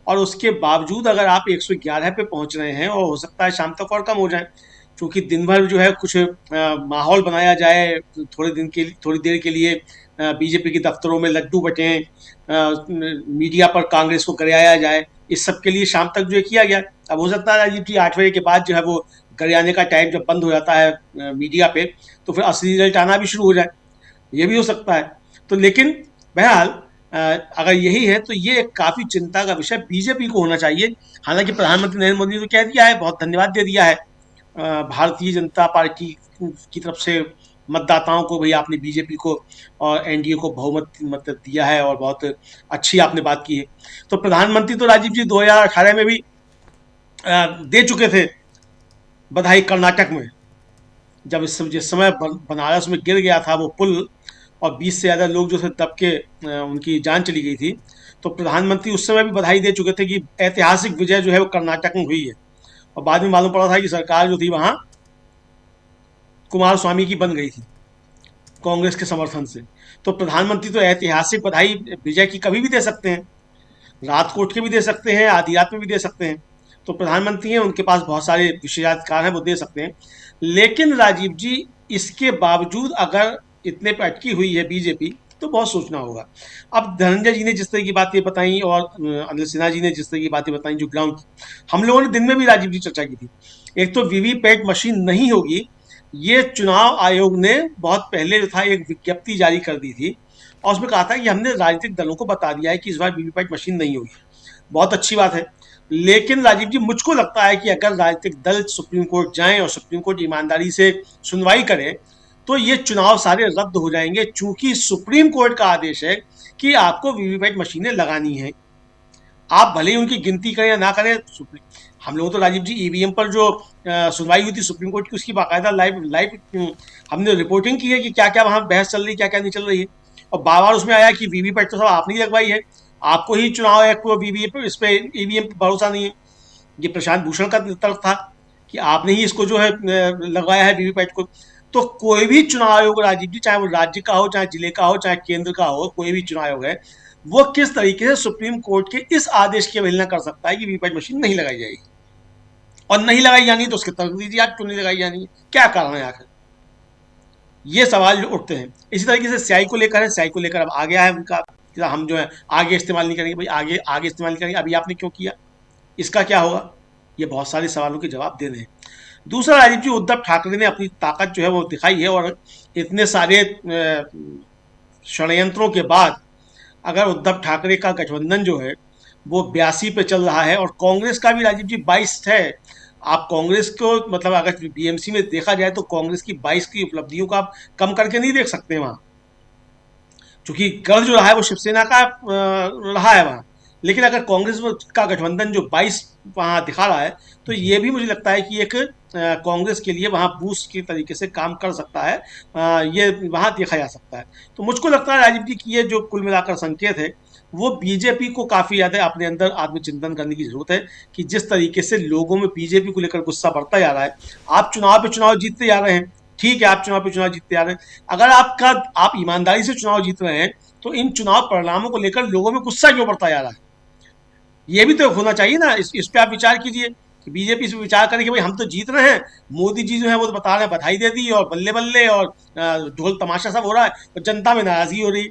और उसके बावजूद अगर आप 111 पे पहुंच रहे हैं, और हो सकता है शाम तक और कम हो जाए, क्योंकि दिन भर जो है कुछ माहौल बनाया जाए, थोड़ी देर के लिए बीजेपी के दफ्तरों में लड्डू बटें, मीडिया पर कांग्रेस को गरियाया जाए, इस सब के लिए शाम तक जो है किया गया। अब हो सकता है राजीव जी 8 बजे के बाद जो है वो गरियाने का टाइम जब बंद हो जाता है मीडिया पे, तो फिर असली रिजल्ट आना भी शुरू हो जाए, ये भी हो सकता है। तो लेकिन बहरहाल अगर यही है तो ये काफी चिंता का विषय बीजेपी को होना चाहिए। हालांकि प्रधानमंत्री नरेंद्र मोदी ने तो कह दिया है, बहुत धन्यवाद दे दिया है भारतीय जनता पार्टी की तरफ से मतदाताओं को, भाई आपने बीजेपी को और एनडीए को बहुमत मत दिया है और बहुत अच्छी आपने बात की है। तो प्रधानमंत्री तो राजीव जी 2018 में भी दे चुके थे बधाई, कर्नाटक में जब जिस समय बनारस में गिर गया था वो पुल और 20 से ज़्यादा लोग जो थे दब के उनकी जान चली गई थी, तो प्रधानमंत्री उस समय भी बधाई दे चुके थे कि ऐतिहासिक विजय जो है वो कर्नाटक में हुई है। और बाद में मालूम पड़ा था कि सरकार जो थी वहाँ कुमार स्वामी की बन गई थी कांग्रेस के समर्थन से। तो प्रधानमंत्री तो ऐतिहासिक बधाई विजय की कभी भी दे सकते हैं, रात को उठ के भी दे सकते हैं, आधी रात में भी दे सकते हैं। तो प्रधानमंत्री हैं, उनके पास बहुत सारे विशेषाधिकार हैं, वो दे सकते हैं। लेकिन राजीव जी, इसके बावजूद अगर इतने पे अटकी हुई है बीजेपी, तो बहुत सोचना होगा। अब धनंजय जी ने जिस तरह की बातें बताई और अनिल सिन्हा जी ने जिस तरह की बातें बताई, जो ग्राउंड, हम लोगों ने दिन में भी राजीव जी चर्चा की थी। एक तो वीवीपैट मशीन नहीं होगी, ये चुनाव आयोग ने बहुत पहले जो था एक विज्ञप्ति जारी कर दी थी और उसमें कहा था कि हमने राजनीतिक दलों को बता दिया है कि इस बार वीवीपैट मशीन नहीं होगी। बहुत अच्छी बात है। लेकिन राजीव जी, मुझको लगता है कि अगर राजनीतिक दल सुप्रीम कोर्ट जाएं और सुप्रीम कोर्ट ईमानदारी से सुनवाई करे, तो ये चुनाव सारे रद्द हो जाएंगे, चूंकि सुप्रीम कोर्ट का आदेश है कि आपको वीवीपैट मशीनें लगानी है। आप भले ही उनकी गिनती करें या ना करें, हम लोग तो राजीव जी ईवीएम पर जो सुनवाई हुई थी सुप्रीम कोर्ट की, उसकी बाकायदा लाइव हमने रिपोर्टिंग की है कि क्या क्या वहाँ बहस चल रही है, क्या क्या नहीं चल रही है। और बार बार उसमें आया कि वीवीपैट तो सब आपने ही लगवाई है, आपको ही चुनाव आयोग को वीवीपैट इस पे ईवीएम पर भरोसा नहीं है। ये प्रशांत भूषण का तर्क था कि आपने ही इसको जो है लगवाया है वीवीपैट को। तो कोई भी चुनाव आयोग राजीव जी, चाहे वो राज्य का हो, चाहे जिले का हो, चाहे केंद्र का हो, कोई भी चुनाव आयोग है, वो किस तरीके से सुप्रीम कोर्ट के इस आदेश की अवहेलना कर सकता है कि वीवीपैट मशीन नहीं लगाई जाएगी। और नहीं लगाई जानी तो उसके तर्क दीजिए, आप क्यों नहीं लगाई जानी है, क्या कारण है आखिर, ये सवाल उठते हैं। इसी तरीके से स्याही को लेकर है, स्याही को लेकर अब आ गया है उनका, हम जो है आगे इस्तेमाल नहीं करेंगे। भाई आगे इस्तेमाल नहीं करेंगे, अभी आपने क्यों किया, इसका क्या होगा, ये बहुत सारे सवालों के जवाब देने हैं। दूसरा राजीव जी, उद्धव ठाकरे ने अपनी ताकत जो है वो दिखाई है, और इतने सारे षड्यंत्रों के बाद अगर उद्धव ठाकरे का गठबंधन जो है वो 82 पे चल रहा है, और कांग्रेस का भी राजीव जी 22 है। आप कांग्रेस को मतलब अगर बीएमसी में देखा जाए तो कांग्रेस की 22 की उपलब्धियों को आप कम करके नहीं देख सकते वहां, क्योंकि गढ़ जो रहा है वो शिवसेना का रहा है वहां। लेकिन अगर कांग्रेस का गठबंधन जो 22 वहां दिखा रहा है, तो ये भी मुझे लगता है कि एक कांग्रेस के लिए वहां बूस्ट के तरीके से काम कर सकता है। ये वहां देखा जा सकता है। तो मुझको लगता है राजीव जी की ये जो कुल मिलाकर संकेत है, वो बीजेपी को काफी ज्यादा अपने अंदर आत्मचिंतन करने की जरूरत है कि जिस तरीके से लोगों में बीजेपी को लेकर गुस्सा बढ़ता जा रहा है। आप चुनाव पे चुनाव जीतते जा रहे हैं, ठीक है, आप चुनाव पे चुनाव जीतते जा रहे हैं, अगर आप ईमानदारी से चुनाव जीत रहे हैं तो इन चुनाव परिणामों को लेकर लोगों में गुस्सा क्यों बढ़ता जा रहा है? ये भी तो होना चाहिए ना। इस पे आप विचार कीजिए कि बीजेपी इस पे विचार करे कि भाई हम तो जीत रहे हैं, मोदी जी जो है वो तो बता रहे हैं बधाई दे दी और बल्ले बल्ले और ढोल तमाशा सब हो रहा है, और जनता में नाराजगी हो रही।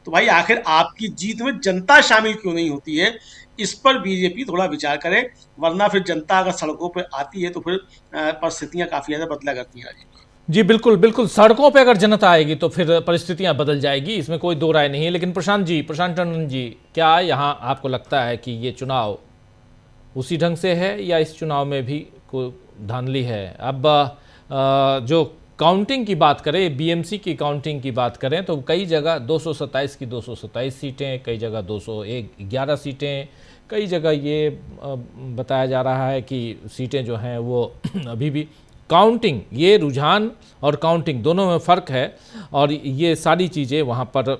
तो भाई आखिर आपकी जीत में जनता शामिल क्यों नहीं होती है? इस पर बीजेपी थोड़ा विचार करे, वरना फिर जनता अगर सड़कों पर आती है तो फिर परिस्थितियां काफी ज्यादा बदला करती हैं राजीव। जी बिल्कुल बिल्कुल, सड़कों पे अगर जनता आएगी तो फिर परिस्थितियां बदल जाएगी, इसमें कोई दो राय नहीं है। लेकिन प्रशांत टंडन जी, क्या यहाँ आपको लगता है कि ये चुनाव उसी ढंग से है या इस चुनाव में भी कोई धांधली है? अब जो काउंटिंग की बात करें, बीएमसी की काउंटिंग की बात करें, तो कई जगह 227 की 227 सीटें, कई जगह 211 सीटें, कई जगह ये बताया जा रहा है कि सीटें जो हैं वो अभी भी काउंटिंग, ये रुझान और काउंटिंग दोनों में फ़र्क है, और ये सारी चीज़ें वहाँ पर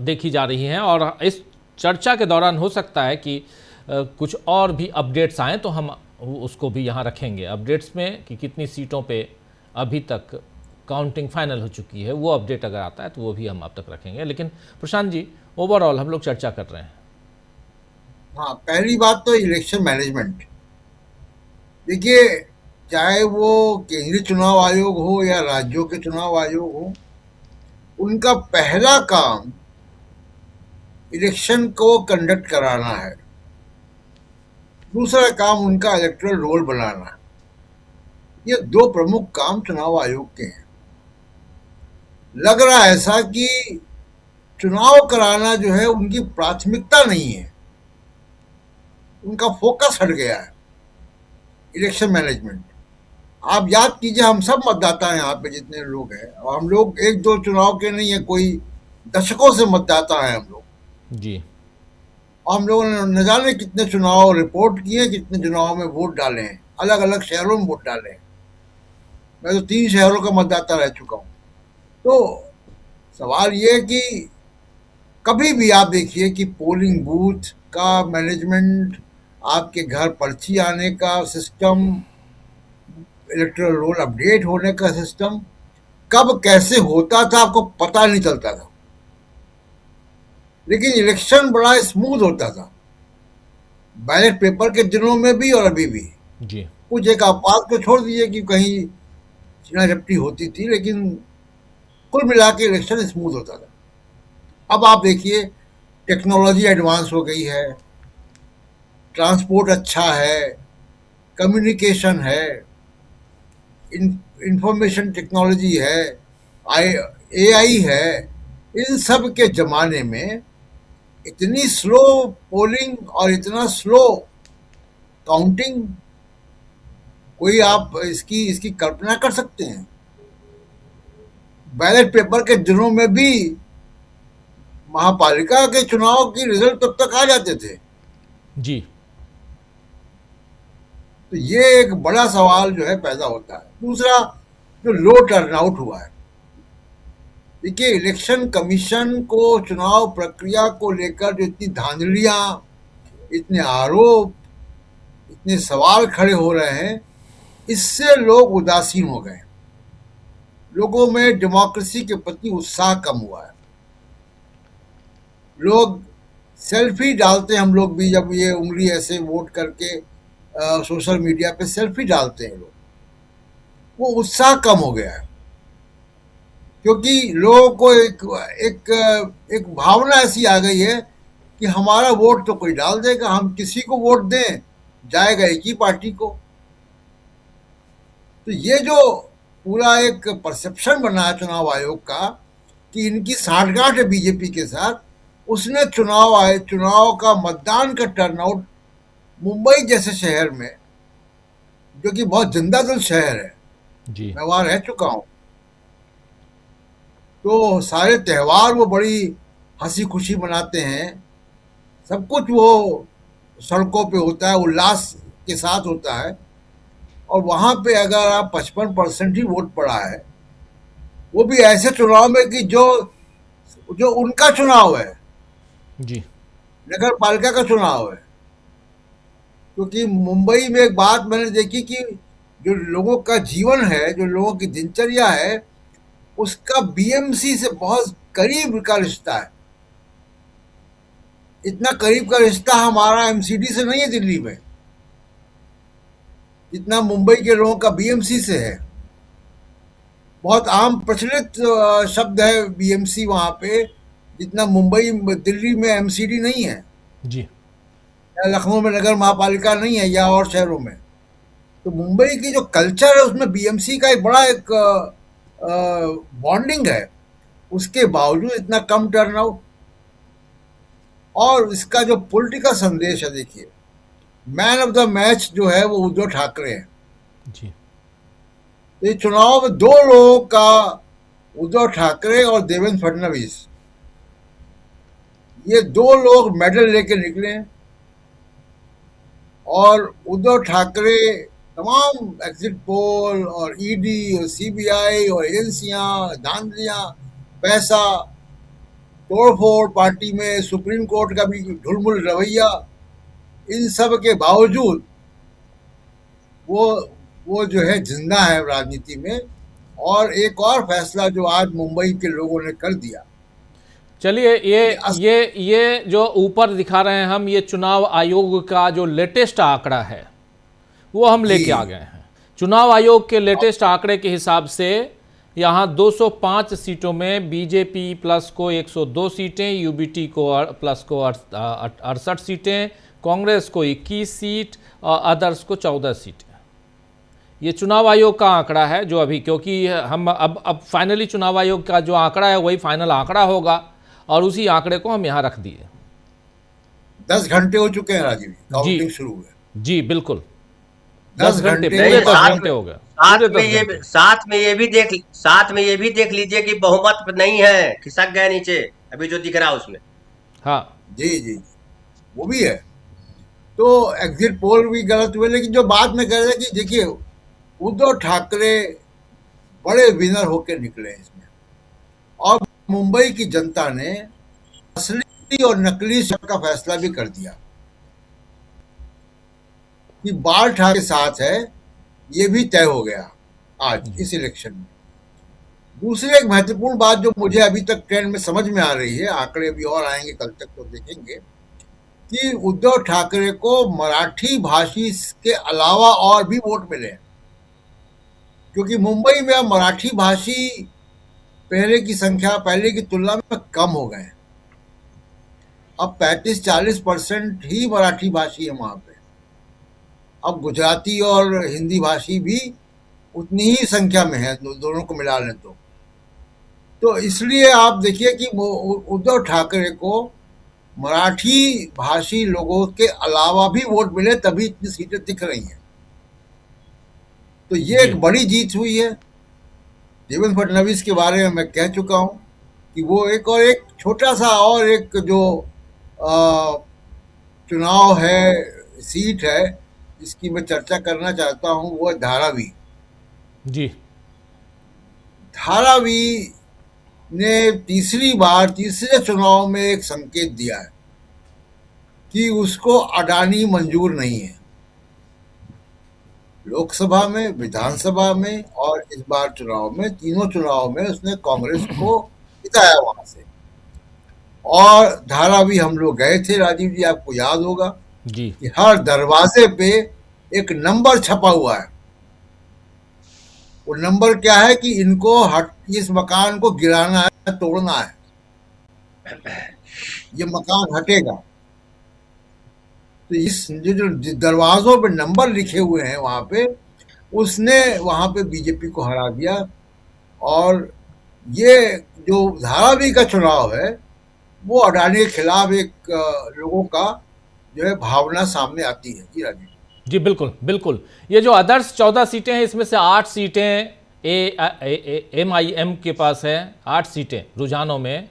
देखी जा रही हैं। और इस चर्चा के दौरान हो सकता है कि कुछ और भी अपडेट्स आएँ तो हम उसको भी यहाँ रखेंगे, अपडेट्स में कि कितनी सीटों पे अभी तक काउंटिंग फाइनल हो चुकी है, वो अपडेट अगर आता है तो वो भी हम अब तक रखेंगे। लेकिन प्रशांत जी, ओवरऑल हम लोग चर्चा कर रहे हैं। हाँ, पहली बात तो इलेक्शन मैनेजमेंट। देखिए, चाहे वो केंद्रीय चुनाव आयोग हो या राज्यों के चुनाव आयोग हो, उनका पहला काम इलेक्शन को कंडक्ट कराना है, दूसरा काम उनका इलेक्टोरल रोल बनाना है। ये दो प्रमुख काम चुनाव आयोग के हैं। लग रहा है ऐसा कि चुनाव कराना जो है उनकी प्राथमिकता नहीं है, उनका फोकस हट गया है इलेक्शन मैनेजमेंट। आप याद कीजिए, हम सब मतदाता हैं यहाँ पे जितने लोग हैं, और हम लोग एक दो चुनाव के नहीं है, कोई दशकों से मतदाता हैं हम लोग जी। और हम लोगों ने न जाने कितने चुनाव रिपोर्ट किए, कितने चुनाव में वोट डाले हैं, अलग अलग शहरों में वोट डाले हैं। मैं तो 3 शहरों का मतदाता रह चुका हूँ। तो सवाल ये है कि कभी भी आप देखिए कि पोलिंग बूथ का मैनेजमेंट, आपके घर पर्ची आने का सिस्टम, इलेक्टोरल रोल अपडेट होने का सिस्टम कब कैसे होता था आपको पता नहीं चलता था, लेकिन इलेक्शन बड़ा स्मूथ होता था, बैलेट पेपर के दिनों में भी और अभी भी जी। कुछ एक आपात को छोड़ दीजिए कि कहीं छीना झपटी होती थी, लेकिन कुल मिला के इलेक्शन स्मूथ होता था। अब आप देखिए, टेक्नोलॉजी एडवांस हो गई है, ट्रांसपोर्ट अच्छा है, कम्युनिकेशन है, इंफॉर्मेशन टेक्नोलॉजी है, एआई है। इन सब के ज़माने में इतनी स्लो पोलिंग और इतना स्लो काउंटिंग, कोई आप इसकी कल्पना कर सकते हैं? बैलेट पेपर के दिनों में भी महापालिका के चुनाव की रिजल्ट तब तक आ जाते थे जी। तो ये एक बड़ा सवाल जो है पैदा होता है। दूसरा, जो लो टर्नआउट हुआ है। देखिए, इलेक्शन कमीशन को चुनाव प्रक्रिया को लेकर जो इतनी धांधलियां, इतने आरोप, इतने सवाल खड़े हो रहे हैं, इससे लोग उदासीन हो गए। लोगों में डेमोक्रेसी के प्रति उत्साह कम हुआ है। लोग सेल्फी डालते हैं, हम लोग भी जब ये उंगली ऐसे वोट करके सोशल मीडिया पे सेल्फी डालते हैं लोग, वो उत्साह कम हो गया है, क्योंकि लोगों को एक भावना ऐसी आ गई है कि हमारा वोट तो कोई डाल देगा, हम किसी को वोट दें, जाएगा एक ही पार्टी को। तो ये जो पूरा एक परसेप्शन बना है चुनाव आयोग का कि इनकी साठगांठ है बीजेपी के साथ, उसने चुनाव का मतदान का टर्नआउट मुंबई जैसे शहर में, जो कि बहुत जिंदादिल शहर है, जी मैं वहां रह चुका हूं, तो सारे त्योहार वो बड़ी हंसी खुशी मनाते हैं, सब कुछ वो सड़कों पे होता है, उल्लास के साथ होता है। और वहां पे अगर आप 55% ही वोट पड़ा है, वो भी ऐसे चुनाव में कि जो जो उनका चुनाव है, जी नगर पालिका का चुनाव है। क्योंकि मुंबई में एक बात मैंने देखी कि जो लोगों का जीवन है, जो लोगों की दिनचर्या है, उसका बीएमसी से बहुत करीब का रिश्ता है। इतना करीब का रिश्ता हमारा एमसीडी से नहीं है दिल्ली में, जितना मुंबई के लोगों का बीएमसी से है। बहुत आम प्रचलित शब्द है बीएमसी वहां पे, जितना मुंबई दिल्ली में एमसीडी नहीं है, जी या लखनऊ में नगर महापालिका नहीं है, या और शहरों में। तो मुंबई की जो कल्चर है उसमें बीएमसी का एक बड़ा एक बॉन्डिंग है। उसके बावजूद इतना कम टर्नआउट, और इसका जो पॉलिटिकल संदेश है, देखिए, मैन ऑफ द मैच जो है वो उद्धव ठाकरे हैं। जी तो इस चुनाव में दो लोगों का, उद्धव ठाकरे और देवेंद्र फडणवीस, ये दो लोग मेडल लेके निकले हैं। और उद्धव ठाकरे तमाम एग्जिट पोल और ईडी और सीबीआई और एजेंसियां, धांधलियां, पैसा, तोड़फोड़ पार्टी में, सुप्रीम कोर्ट का भी ढुलमुल रवैया, इन सब के बावजूद वो जो है जिंदा है राजनीति में। और एक और फैसला जो आज मुंबई के लोगों ने कर दिया। चलिए, ये जो ऊपर दिखा रहे हैं हम, ये चुनाव आयोग का जो लेटेस्ट आंकड़ा है वो हम लेके आ गए हैं। चुनाव आयोग के लेटेस्ट आंकड़े के हिसाब से यहाँ 205 सीटों में बीजेपी प्लस को 102 सीटें, यूबीटी को प्लस को 68 सीटें, कांग्रेस को 21 सीट और अदर्स को 14 सीटें। ये चुनाव आयोग का आंकड़ा है जो अभी, क्योंकि हम अब फाइनली चुनाव आयोग का जो आंकड़ा है वही फाइनल आंकड़ा होगा, और उसी आंकड़े को हम यहाँ रख दिए। 10 घंटे हो चुके हैं राजीव, काउंटिंग शुरू हुए। जी बिल्कुल, 10 घंटे, घंटे पूरे 10 साथ घंटे हो गए। साथ में ये भी देख लीजिए कि बहुमत नहीं है, खिसक गए नीचे अभी जो दिख रहा है उसमें। हाँ जी, वो भी है। तो एग्जिट पोल भी गलत हुए, लेकिन जो बात में कह रहे थे कि देखिए, उद्धव ठाकरे बड़े विनर होकर निकले इसमें, और मुंबई की जनता ने असली और नकली शब्द का फैसला भी कर दिया कि बाल ठाकरे के साथ है, ये भी तय हो गया आज इस इलेक्शन में। दूसरी एक महत्वपूर्ण बात जो मुझे अभी तक ट्रेंड में समझ में आ रही है, आंकड़े भी और आएंगे कल तक तो देखेंगे, कि उद्धव ठाकरे को मराठी भाषी के अलावा और भी वोट मिले, क्योंकि मुंबई में अब मराठी भाषी पहले की तुलना में कम हो गए। अब 35-40% ही मराठी भाषी है वहां पे। अब गुजराती और हिंदी भाषी भी उतनी ही संख्या में है, दोनों को मिला लें तो इसलिए आप देखिए कि उद्धव ठाकरे को मराठी भाषी लोगों के अलावा भी वोट मिले, तभी इतनी सीटें दिख रही हैं। तो ये एक बड़ी जीत हुई है। देवेंद्र फडणवीस के बारे में मैं कह चुका हूं कि वो एक छोटा सा और एक जो चुनाव है, सीट है, जिसकी मैं चर्चा करना चाहता हूं, वो है धारावी। जी, धारावी ने तीसरे चुनाव में एक संकेत दिया है कि उसको अडानी मंजूर नहीं है। लोकसभा में, विधानसभा में और इस बार चुनाव में, तीनों चुनाव में उसने कांग्रेस को जिताया वहां से। और धारावी हम लोग गए थे राजीव जी, आपको याद होगा जी, कि हर दरवाजे पे एक नंबर छपा हुआ है। वो नंबर क्या है कि इनको इस मकान को गिराना है, तोड़ना है, ये मकान हटेगा। तो इस जो दरवाजों पे नंबर लिखे हुए हैं वहां पे, उसने वहां पे बीजेपी को हरा दिया। और ये जो धारावी का चुनाव है, वो अडानी के खिलाफ एक लोगों का जो है भावना सामने आती है। जी राजीव जी बिल्कुल बिल्कुल। ये जो अदर्स 14 सीटें हैं, इसमें से 8 सीटें AIM के पास है, 8 सीटें रुझानों में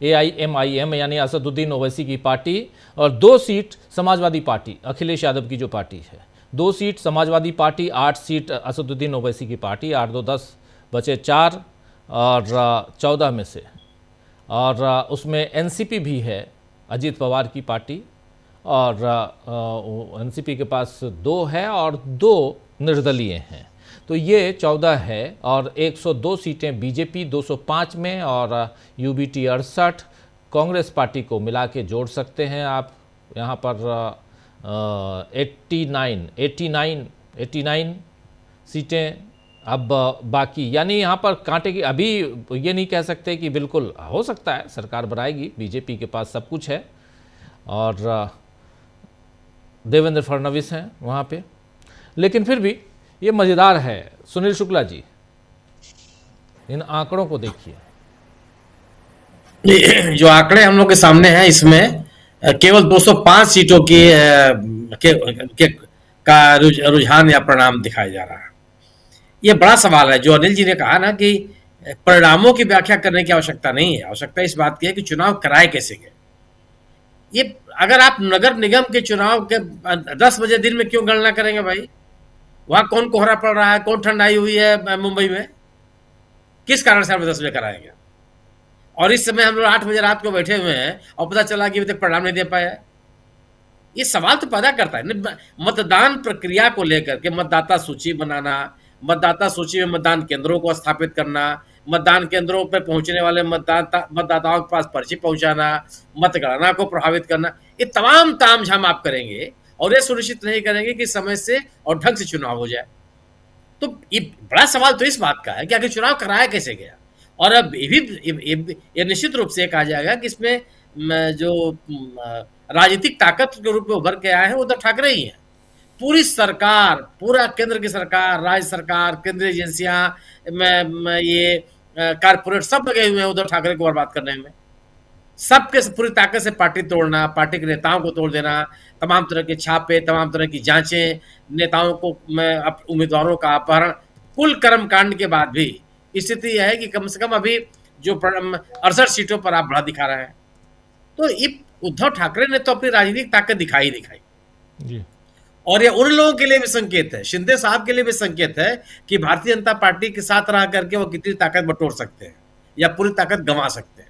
AIMIM यानी असदुद्दीन ओवैसी की पार्टी, और 2 सीट समाजवादी पार्टी अखिलेश यादव की जो पार्टी है, 2 seat Samajwadi party, 8 seat Asaduddin Owaisi की पार्टी, 8 2 10 बचे 4 और 14 में से, और उसमें NCP भी है, अजीत पवार की पार्टी, और NCP के पास 2 है और 2 निर्दलीय हैं। तो ये 14 है, और 102 सीटें बीजेपी 205 में, और UBT 68, कांग्रेस पार्टी को मिला के जोड़ सकते हैं आप यहाँ पर 89 सीटें अब बाकी, यानी यहाँ पर कांटे की, अभी ये नहीं कह सकते कि बिल्कुल हो सकता है सरकार बनाएगी, बीजेपी के पास सब कुछ है, और देवेंद्र फडणवीस हैं वहाँ पे, लेकिन फिर भी ये मज़ेदार है। सुनील शुक्ला जी, इन आंकड़ों को देखिए। जो आंकड़े हम लोग के सामने हैं, इसमें केवल 205 सीटों का रुझान या परिणाम दिखाया जा रहा है। ये बड़ा सवाल है। जो अनिल जी ने कहा ना कि परिणामों की व्याख्या करने की आवश्यकता नहीं है, आवश्यकता इस बात की है कि चुनाव कराए कैसे गए। ये अगर आप नगर निगम के चुनाव के 10 बजे दिन में क्यों गणना करेंगे भाई? वहां कौन कोहरा पड़ रहा है, कौन ठंड आई हुई है मुंबई में, किस कारण से हम 10 बजे कराएंगे? और इस समय हम लोग 8 बजे रात को बैठे हुए हैं और पता चला कि अभी तक परिणाम नहीं दे पाया। ये सवाल तो पैदा करता है। मतदान प्रक्रिया को लेकर के मतदाता सूची बनाना, मतदाता सूची में मतदान केंद्रों को स्थापित करना, मतदान केंद्रों पर पहुंचने वाले मतदाताओं के पास पर्ची पहुंचाना, मतगणना को प्रभावित करना, ये तमाम तामझाम आप करेंगे और ये सुनिश्चित नहीं करेंगे कि समय से और ढंग से चुनाव हो जाए। तो ये बड़ा सवाल तो इस बात का है कि आखिर चुनाव कराया कैसे गया। और अब ये निश्चित रूप से कहा जाएगा कि इसमें जो राजनीतिक ताकत के रूप में उभर के आए हैं उद्धव ठाकरे ही हैं। पूरी सरकार, पूरा केंद्र की सरकार, राज्य सरकार, केंद्रीय एजेंसियां, ये कारपोरेट सब लगे हुए हैं उद्धव ठाकरे को बर्बाद करने में। सबके पूरी ताकत से पार्टी तोड़ना, पार्टी के नेताओं को तोड़ देना, तमाम तरह के छापे, तमाम तरह की जांचें, नेताओं को उम्मीदवारों का अपहरण, कुल कर्मकांड के बाद भी स्थिति यह है कि कम से कम अभी जो 68 सीटों पर आप बढ़ा दिखा रहे हैं। तो ये उद्धव ठाकरे ने तो अपनी राजनीतिक ताकत दिखाई जी। और ये उन लोगों के लिए भी संकेत है, शिंदे साहब के लिए भी संकेत है कि भारतीय जनता पार्टी के साथ रह करके वो कितनी ताकत बटोर सकते हैं या पूरी ताकत गंवा सकते हैं।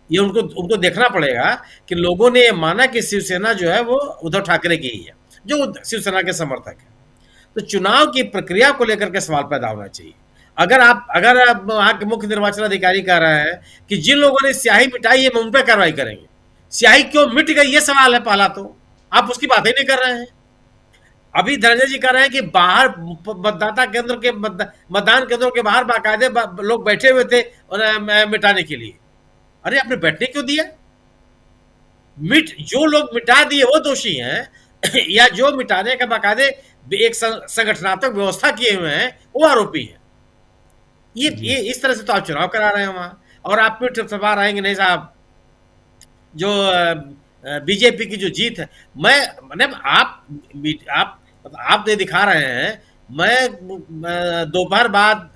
ये उनको देखना पड़ेगा कि लोगों ने ये माना कि शिवसेना जो है वो उद्धव ठाकरे की ही है, जो शिवसेना के समर्थक है। तो चुनाव की प्रक्रिया को लेकर के सवाल पैदा होना चाहिए। अगर आप वहां के मुख्य निर्वाचन अधिकारी कह रहे हैं कि जिन लोगों ने स्याही मिटाई है हम उन पर कार्रवाई करेंगे, स्याही क्यों मिट गई ये सवाल है पहला, तो आप उसकी बात ही नहीं कर रहे हैं। अभी धनंजय जी कह रहे हैं कि बाहर मतदाता केंद्र के मतदान केंद्रों के बाहर बाकायदे लोग बैठे हुए थे मिटाने के लिए। अरे आपने बैठने क्यों दिया? जो लोग मिटा दिए वो दोषी हैं या जो मिटाने का बाकायदे एक संगठनात्मक व्यवस्था किए हुए हैं वो आरोपी है। ये इस तरह से तो आप चुनाव करा रहे हैं वहां, और आप फिर ठपठपा रहेंगे नहीं साहब। जो बीजेपी की जो जीत है, आप ये दिखा रहे हैं। मैं दोपहर बाद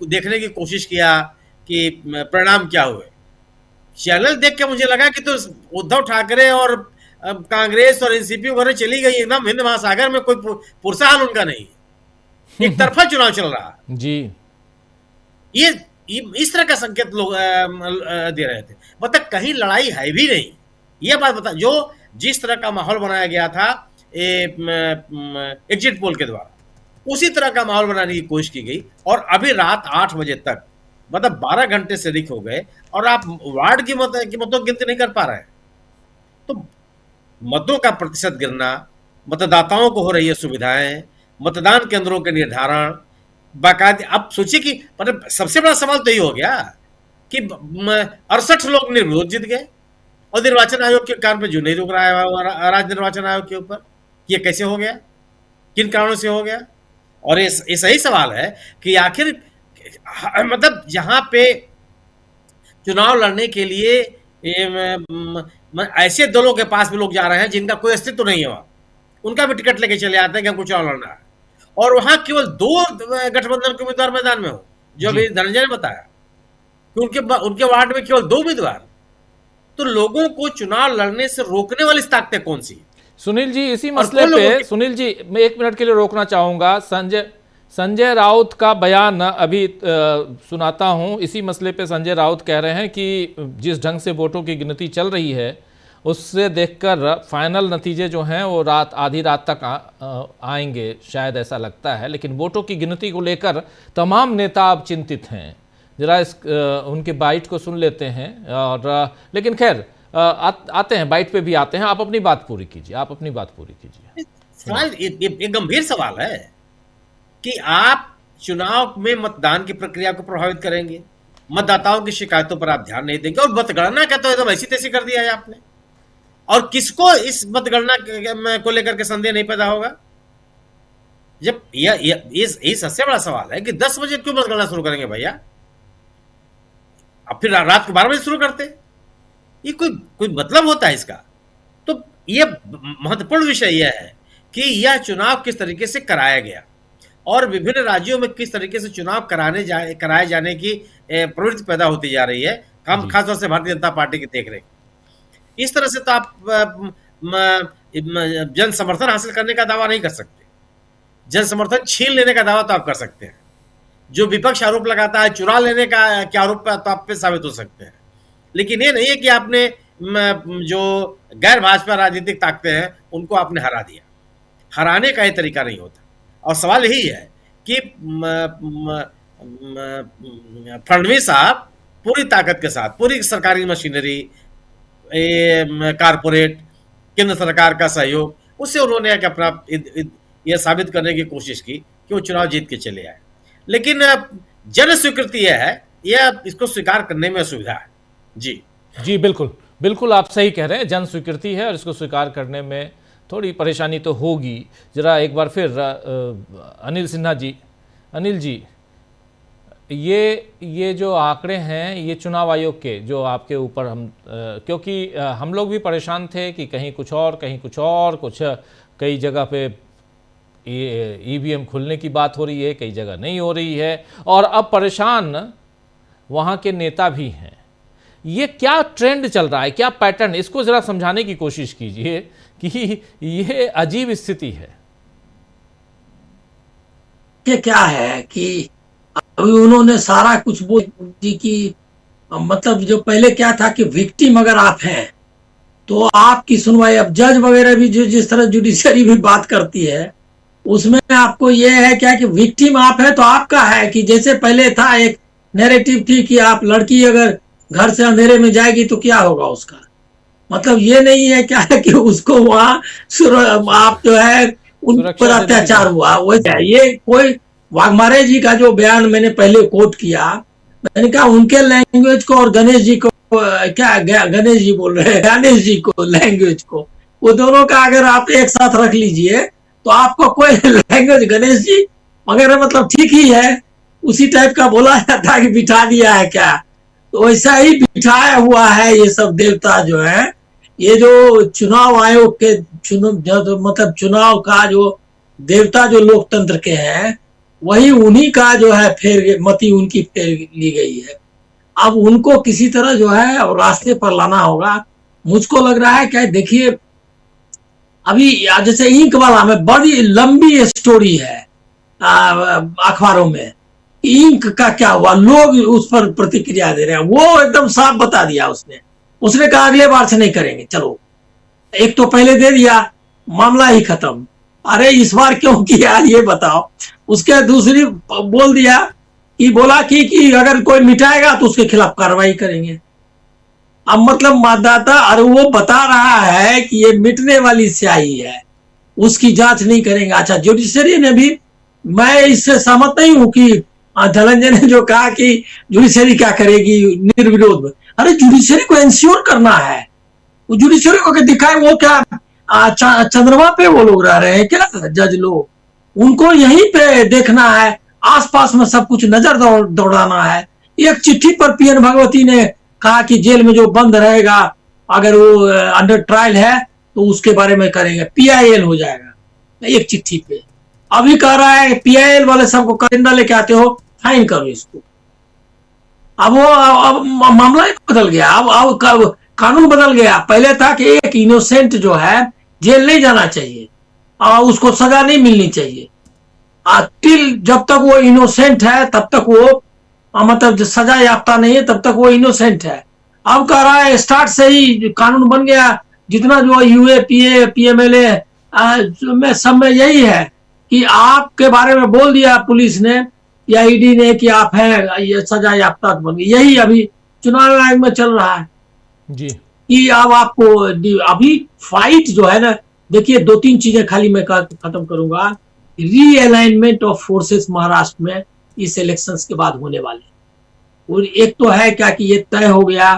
देखने की कोशिश किया कि परिणाम क्या हुए। चैनल देख के मुझे लगा कि तो उद्धव ठाकरे और कांग्रेस और एनसीपी वगैरह चली गई एकदम हिंद महासागर में, कोई पुरसा हाल उनका नहीं, एक तरफा चुनाव चल रहा जी। ये इस तरह का संकेत लोग दे रहे थे। मतलब कहीं लड़ाई है भी नहीं, ये बात बता। जो जिस तरह का माहौल बनाया गया था एग्जिट पोल के द्वारा, उसी तरह का माहौल बनाने की कोशिश की गई। और अभी रात 8 बजे तक, मतलब 12 घंटे से अधिक हो गए, और आप वार्ड की मतों गिनती नहीं कर पा रहे हैं। तो मतों का प्रतिशत गिरना, मतदाताओं को हो रही है सुविधाएं, मतदान केंद्रों के निर्धारण बाकायदे। अब सोचिए कि मतलब सबसे बड़ा सवाल तो ये हो गया कि 68 लोग निर्विरोध जीत गए और निर्वाचन आयोग के कारण पे जो नहीं रुक रहा है राज्य निर्वाचन आयोग के ऊपर। ये कैसे हो गया, किन कारणों से हो गया? और ये सही सवाल है कि आखिर मतलब जहां पे चुनाव लड़ने के लिए ये ऐसे दलों के पास भी लोग जा रहे हैं जिनका कोई अस्तित्व नहीं है, वहां उनका भी टिकट लेके चले आते हैं कि हमको चुनाव लड़ना है, और वहां केवल 2 गठबंधन के उम्मीदवार मैदान में हो, जो अभी धनंजय ने बताया कि उनके वार्ड में केवल 2 उम्मीदवार। तो लोगों को चुनाव लड़ने से रोकने वाली ताकतें कौन सी? सुनील जी, इसी मसले पे, सुनील जी मैं 1 मिनट के लिए रोकना चाहूंगा। संजय राउत का बयान अभी सुनाता हूं। इसी मसले पे संजय राउत कह रहे हैं कि जिस ढंग से वोटों की गिनती चल रही है उससे देखकर फाइनल नतीजे जो हैं वो आधी रात तक आएंगे, शायद ऐसा लगता है। लेकिन वोटों की गिनती को लेकर तमाम नेता अब चिंतित हैं। जरा उनके बाइट को सुन लेते हैं। और लेकिन खैर आते हैं, बाइट पे भी आते हैं। आप अपनी बात पूरी कीजिए। सवाल एक गंभीर सवाल है कि आप चुनाव में मतदान की प्रक्रिया को प्रभावित करेंगे, मतदाताओं की शिकायतों पर आप ध्यान नहीं देंगे, और मतगणना का तो एकदम ऐसी तैसी कर दिया है आपने। और किसको इस मतगणना को लेकर के संदेह नहीं पैदा होगा? जब ये सबसे बड़ा सवाल है कि 10 बजे क्यों मतगणना शुरू करेंगे भैया? अब फिर रात को 12 बजे शुरू करते, ये कोई मतलब होता है इसका? तो ये महत्वपूर्ण विषय यह है कि यह चुनाव किस तरीके से कराया गया और विभिन्न राज्यों में किस तरीके से चुनाव कराए जाने की प्रवृत्ति पैदा होती जा रही है, हम खासतौर से भारतीय जनता पार्टी की देख रेख। इस तरह से तो आप जन समर्थन हासिल करने का दावा नहीं कर सकते। जन समर्थन छीन लेने का दावा तो आप कर सकते हैं। जो विपक्ष आरोप लगाता है चुरा लेने का क्या आरोप तो आप पे साबित हो सकते हैं, लेकिन ये नहीं है कि आपने जो गैर भाजपा राजनीतिक ताकतें हैं उनको आपने हरा दिया। हराने का ये तरीका नहीं होता। और सवाल यही है कि फडणवीस साहब पूरी ताकत के साथ, पूरी सरकारी मशीनरी, कारपोरेट, केंद्र सरकार का सहयोग, उससे उन्होंने अपना यह साबित करने की कोशिश की कि वो चुनाव जीत के चले आए। लेकिन जन स्वीकृति यह है, यह इसको स्वीकार करने में असुविधा है। जी बिल्कुल आप सही कह रहे हैं। जन स्वीकृति है और इसको स्वीकार करने में थोड़ी परेशानी तो होगी। जरा एक बार फिर अनिल सिन्हा जी, अनिल जी, ये जो आंकड़े हैं ये चुनाव आयोग के जो आपके ऊपर क्योंकि हम लोग भी परेशान थे कि कहीं कुछ और कई जगह पे ईवीएम खुलने की बात हो रही है, कई जगह नहीं हो रही है, और अब परेशान वहाँ के नेता भी हैं। ये क्या ट्रेंड चल रहा है, क्या पैटर्न, इसको जरा समझाने की कोशिश कीजिए कि ये अजीब स्थिति है। ये क्या है कि अभी उन्होंने सारा कुछ बोल दी कि मतलब जो पहले क्या था कि विक्टिम अगर आप हैं तो आपकी सुनवाई, अब जज वगैरह भी जो जिस तरह जुडिशरी भी बात करती है उसमें आपको ये है क्या कि विक्टिम आप है तो आपका है कि जैसे पहले था एक नैरेटिव थी कि आप लड़की अगर घर से अंधेरे में जाएगी तो क्या होगा उसका, मतलब ये नहीं है क्या है कि उसको वहां आप जो है उन पर अत्याचार हुआ। वैसे ये कोई वाघमारे जी का जो बयान मैंने पहले कोट किया, मैंने कहा उनके लैंग्वेज को और गणेश जी को गणेश जी बोल रहे हैं, गणेश जी को लैंग्वेज को, वो दोनों का अगर आप एक साथ रख लीजिए तो आपको कोई लैंग्वेज गणेश जी मगर मतलब ठीक ही है, उसी टाइप का बोला जाता है कि बिठा दिया है क्या, तो वैसा ही बिठाया हुआ है ये सब देवता जो है। ये जो चुनाव आयोग के मतलब चुनाव का जो देवता जो लोकतंत्र के हैं वही उन्हीं का जो है मति उनकी फेर ली गई है। अब उनको किसी तरह जो है रास्ते पर लाना होगा। मुझको लग रहा है क्या, देखिए अभी जैसे इंक वाला में बड़ी लंबी स्टोरी है अखबारों में, इंक का क्या हुआ, लोग उस पर प्रतिक्रिया दे रहे हैं, वो एकदम साफ बता दिया उसने कहा अगले बार से नहीं करेंगे। चलो एक तो पहले दे दिया, मामला ही खत्म, अरे इस बार क्यों किया ये बताओ। उसके दूसरी बोल दिया कि बोला कि अगर कोई मिटाएगा तो उसके खिलाफ कार्रवाई करेंगे। अब मतलब मतदाता, अरे वो बता रहा है कि ये मिटने वाली स्याही है, उसकी जांच नहीं करेंगे। अच्छा, जुडिशरी ने भी, मैं इससे सहमत नहीं हूं कि धनंजय ने जो कहा कि जुडिशरी क्या करेगी निर्विरोध में, अरे जुडिशरी को इंश्योर करना है, वो जुडिशरी को दिखाए, वो क्या चंद्रमा पे वो लोग रह रहे हैं क्या जज लोग, उनको यहीं पे देखना है, आसपास में सब कुछ नजर दौड़ाना है। एक चिट्ठी पर पीएन भगवती ने कहा कि जेल में जो बंद रहेगा अगर वो अंडर ट्रायल है तो उसके बारे में करेंगे, PIL हो जाएगा एक चिट्ठी पे। अभी कह रहा है PIL वाले सबको करेंदा लेके आते हो, फाइन करो इसको। अब वो अब मामला ही बदल गया, अब कानून बदल गया। पहले था कि एक इनोसेंट जो है जेल नहीं जाना चाहिए और उसको सजा नहीं मिलनी चाहिए, टिल जब तक वो इनोसेंट है तब तक वो मतलब सजा याफ्ता नहीं है तब तक वो इनोसेंट है। अब कह रहा है स्टार्ट से ही कानून बन गया, जितना जो UA PA PMLA में सब में यही है कि आपके बारे में बोल दिया पुलिस ने या ED ने कि आप हैं, ये सजा याफ्ता बन गई। यही अभी चुनाव आयोग में चल रहा है जी कि अब आपको अभी फाइट जो है ना, देखिए 2-3 चीजें खाली मैं खत्म करूंगा। रीअलाइनमेंट ऑफ फोर्सेस महाराष्ट्र में इस इलेक्शंस के बाद होने वाले। और एक तो है क्या कि ये तय हो गया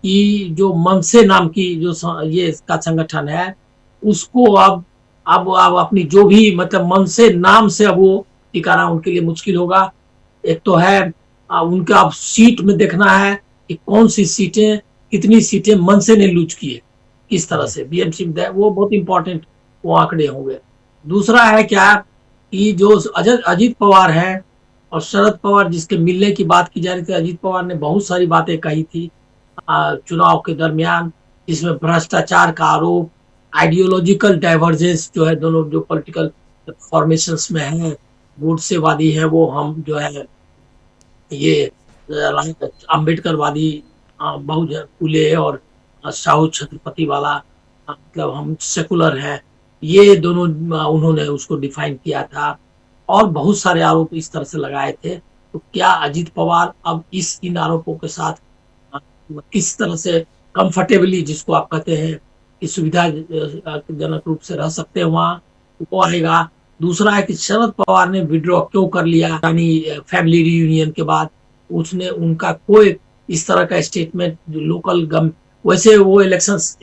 कि जो मनसे नाम की जो ये इसका संगठन है उसको अब अपनी जो भी मतलब मनसे नाम से अब वो टिकाना उनके लिए मुश्किल होगा। एक तो है उनका अब सीट में देखना है कि कौन सी सीटें, कितनी सीटें मनसे ने लूज की है, किस तरह से BMC में, वो बहुत इंपॉर्टेंट वो आंकड़े होंगे। दूसरा है क्या कि जो अजीत पवार है और शरद पवार जिसके मिलने की बात की जा रही थी, अजीत पवार ने बहुत सारी बातें कही थी चुनाव के दरमियान, जिसमें भ्रष्टाचार का आरोप, आइडियोलॉजिकल डाइवर्जेंस जो है दोनों जो पॉलिटिकल फॉर्मेशंस में है, गोडसेवादी है वो, हम जो है ये अम्बेडकरवादी बहुजन फुले और साहू छत्रपति वाला मतलब हम सेकुलर है, ये दोनों उन्होंने उसको डिफाइन किया था और बहुत सारे आरोप इस तरह से लगाए थे। तो क्या अजीत पवार अब इन आरोपों के साथ किस तरह से कंफर्टेबली, जिसको आप कहते हैं कि सुविधाजनक रूप से रह सकते हैं वहां, वो आएगा। दूसरा है कि शरद पवार ने विड्रॉ क्यों कर लिया यानी फैमिली रियूनियन के बाद, उसने उनका कोई इस तरह का स्टेटमेंट जो लोकल वैसे वो इलेक्शंस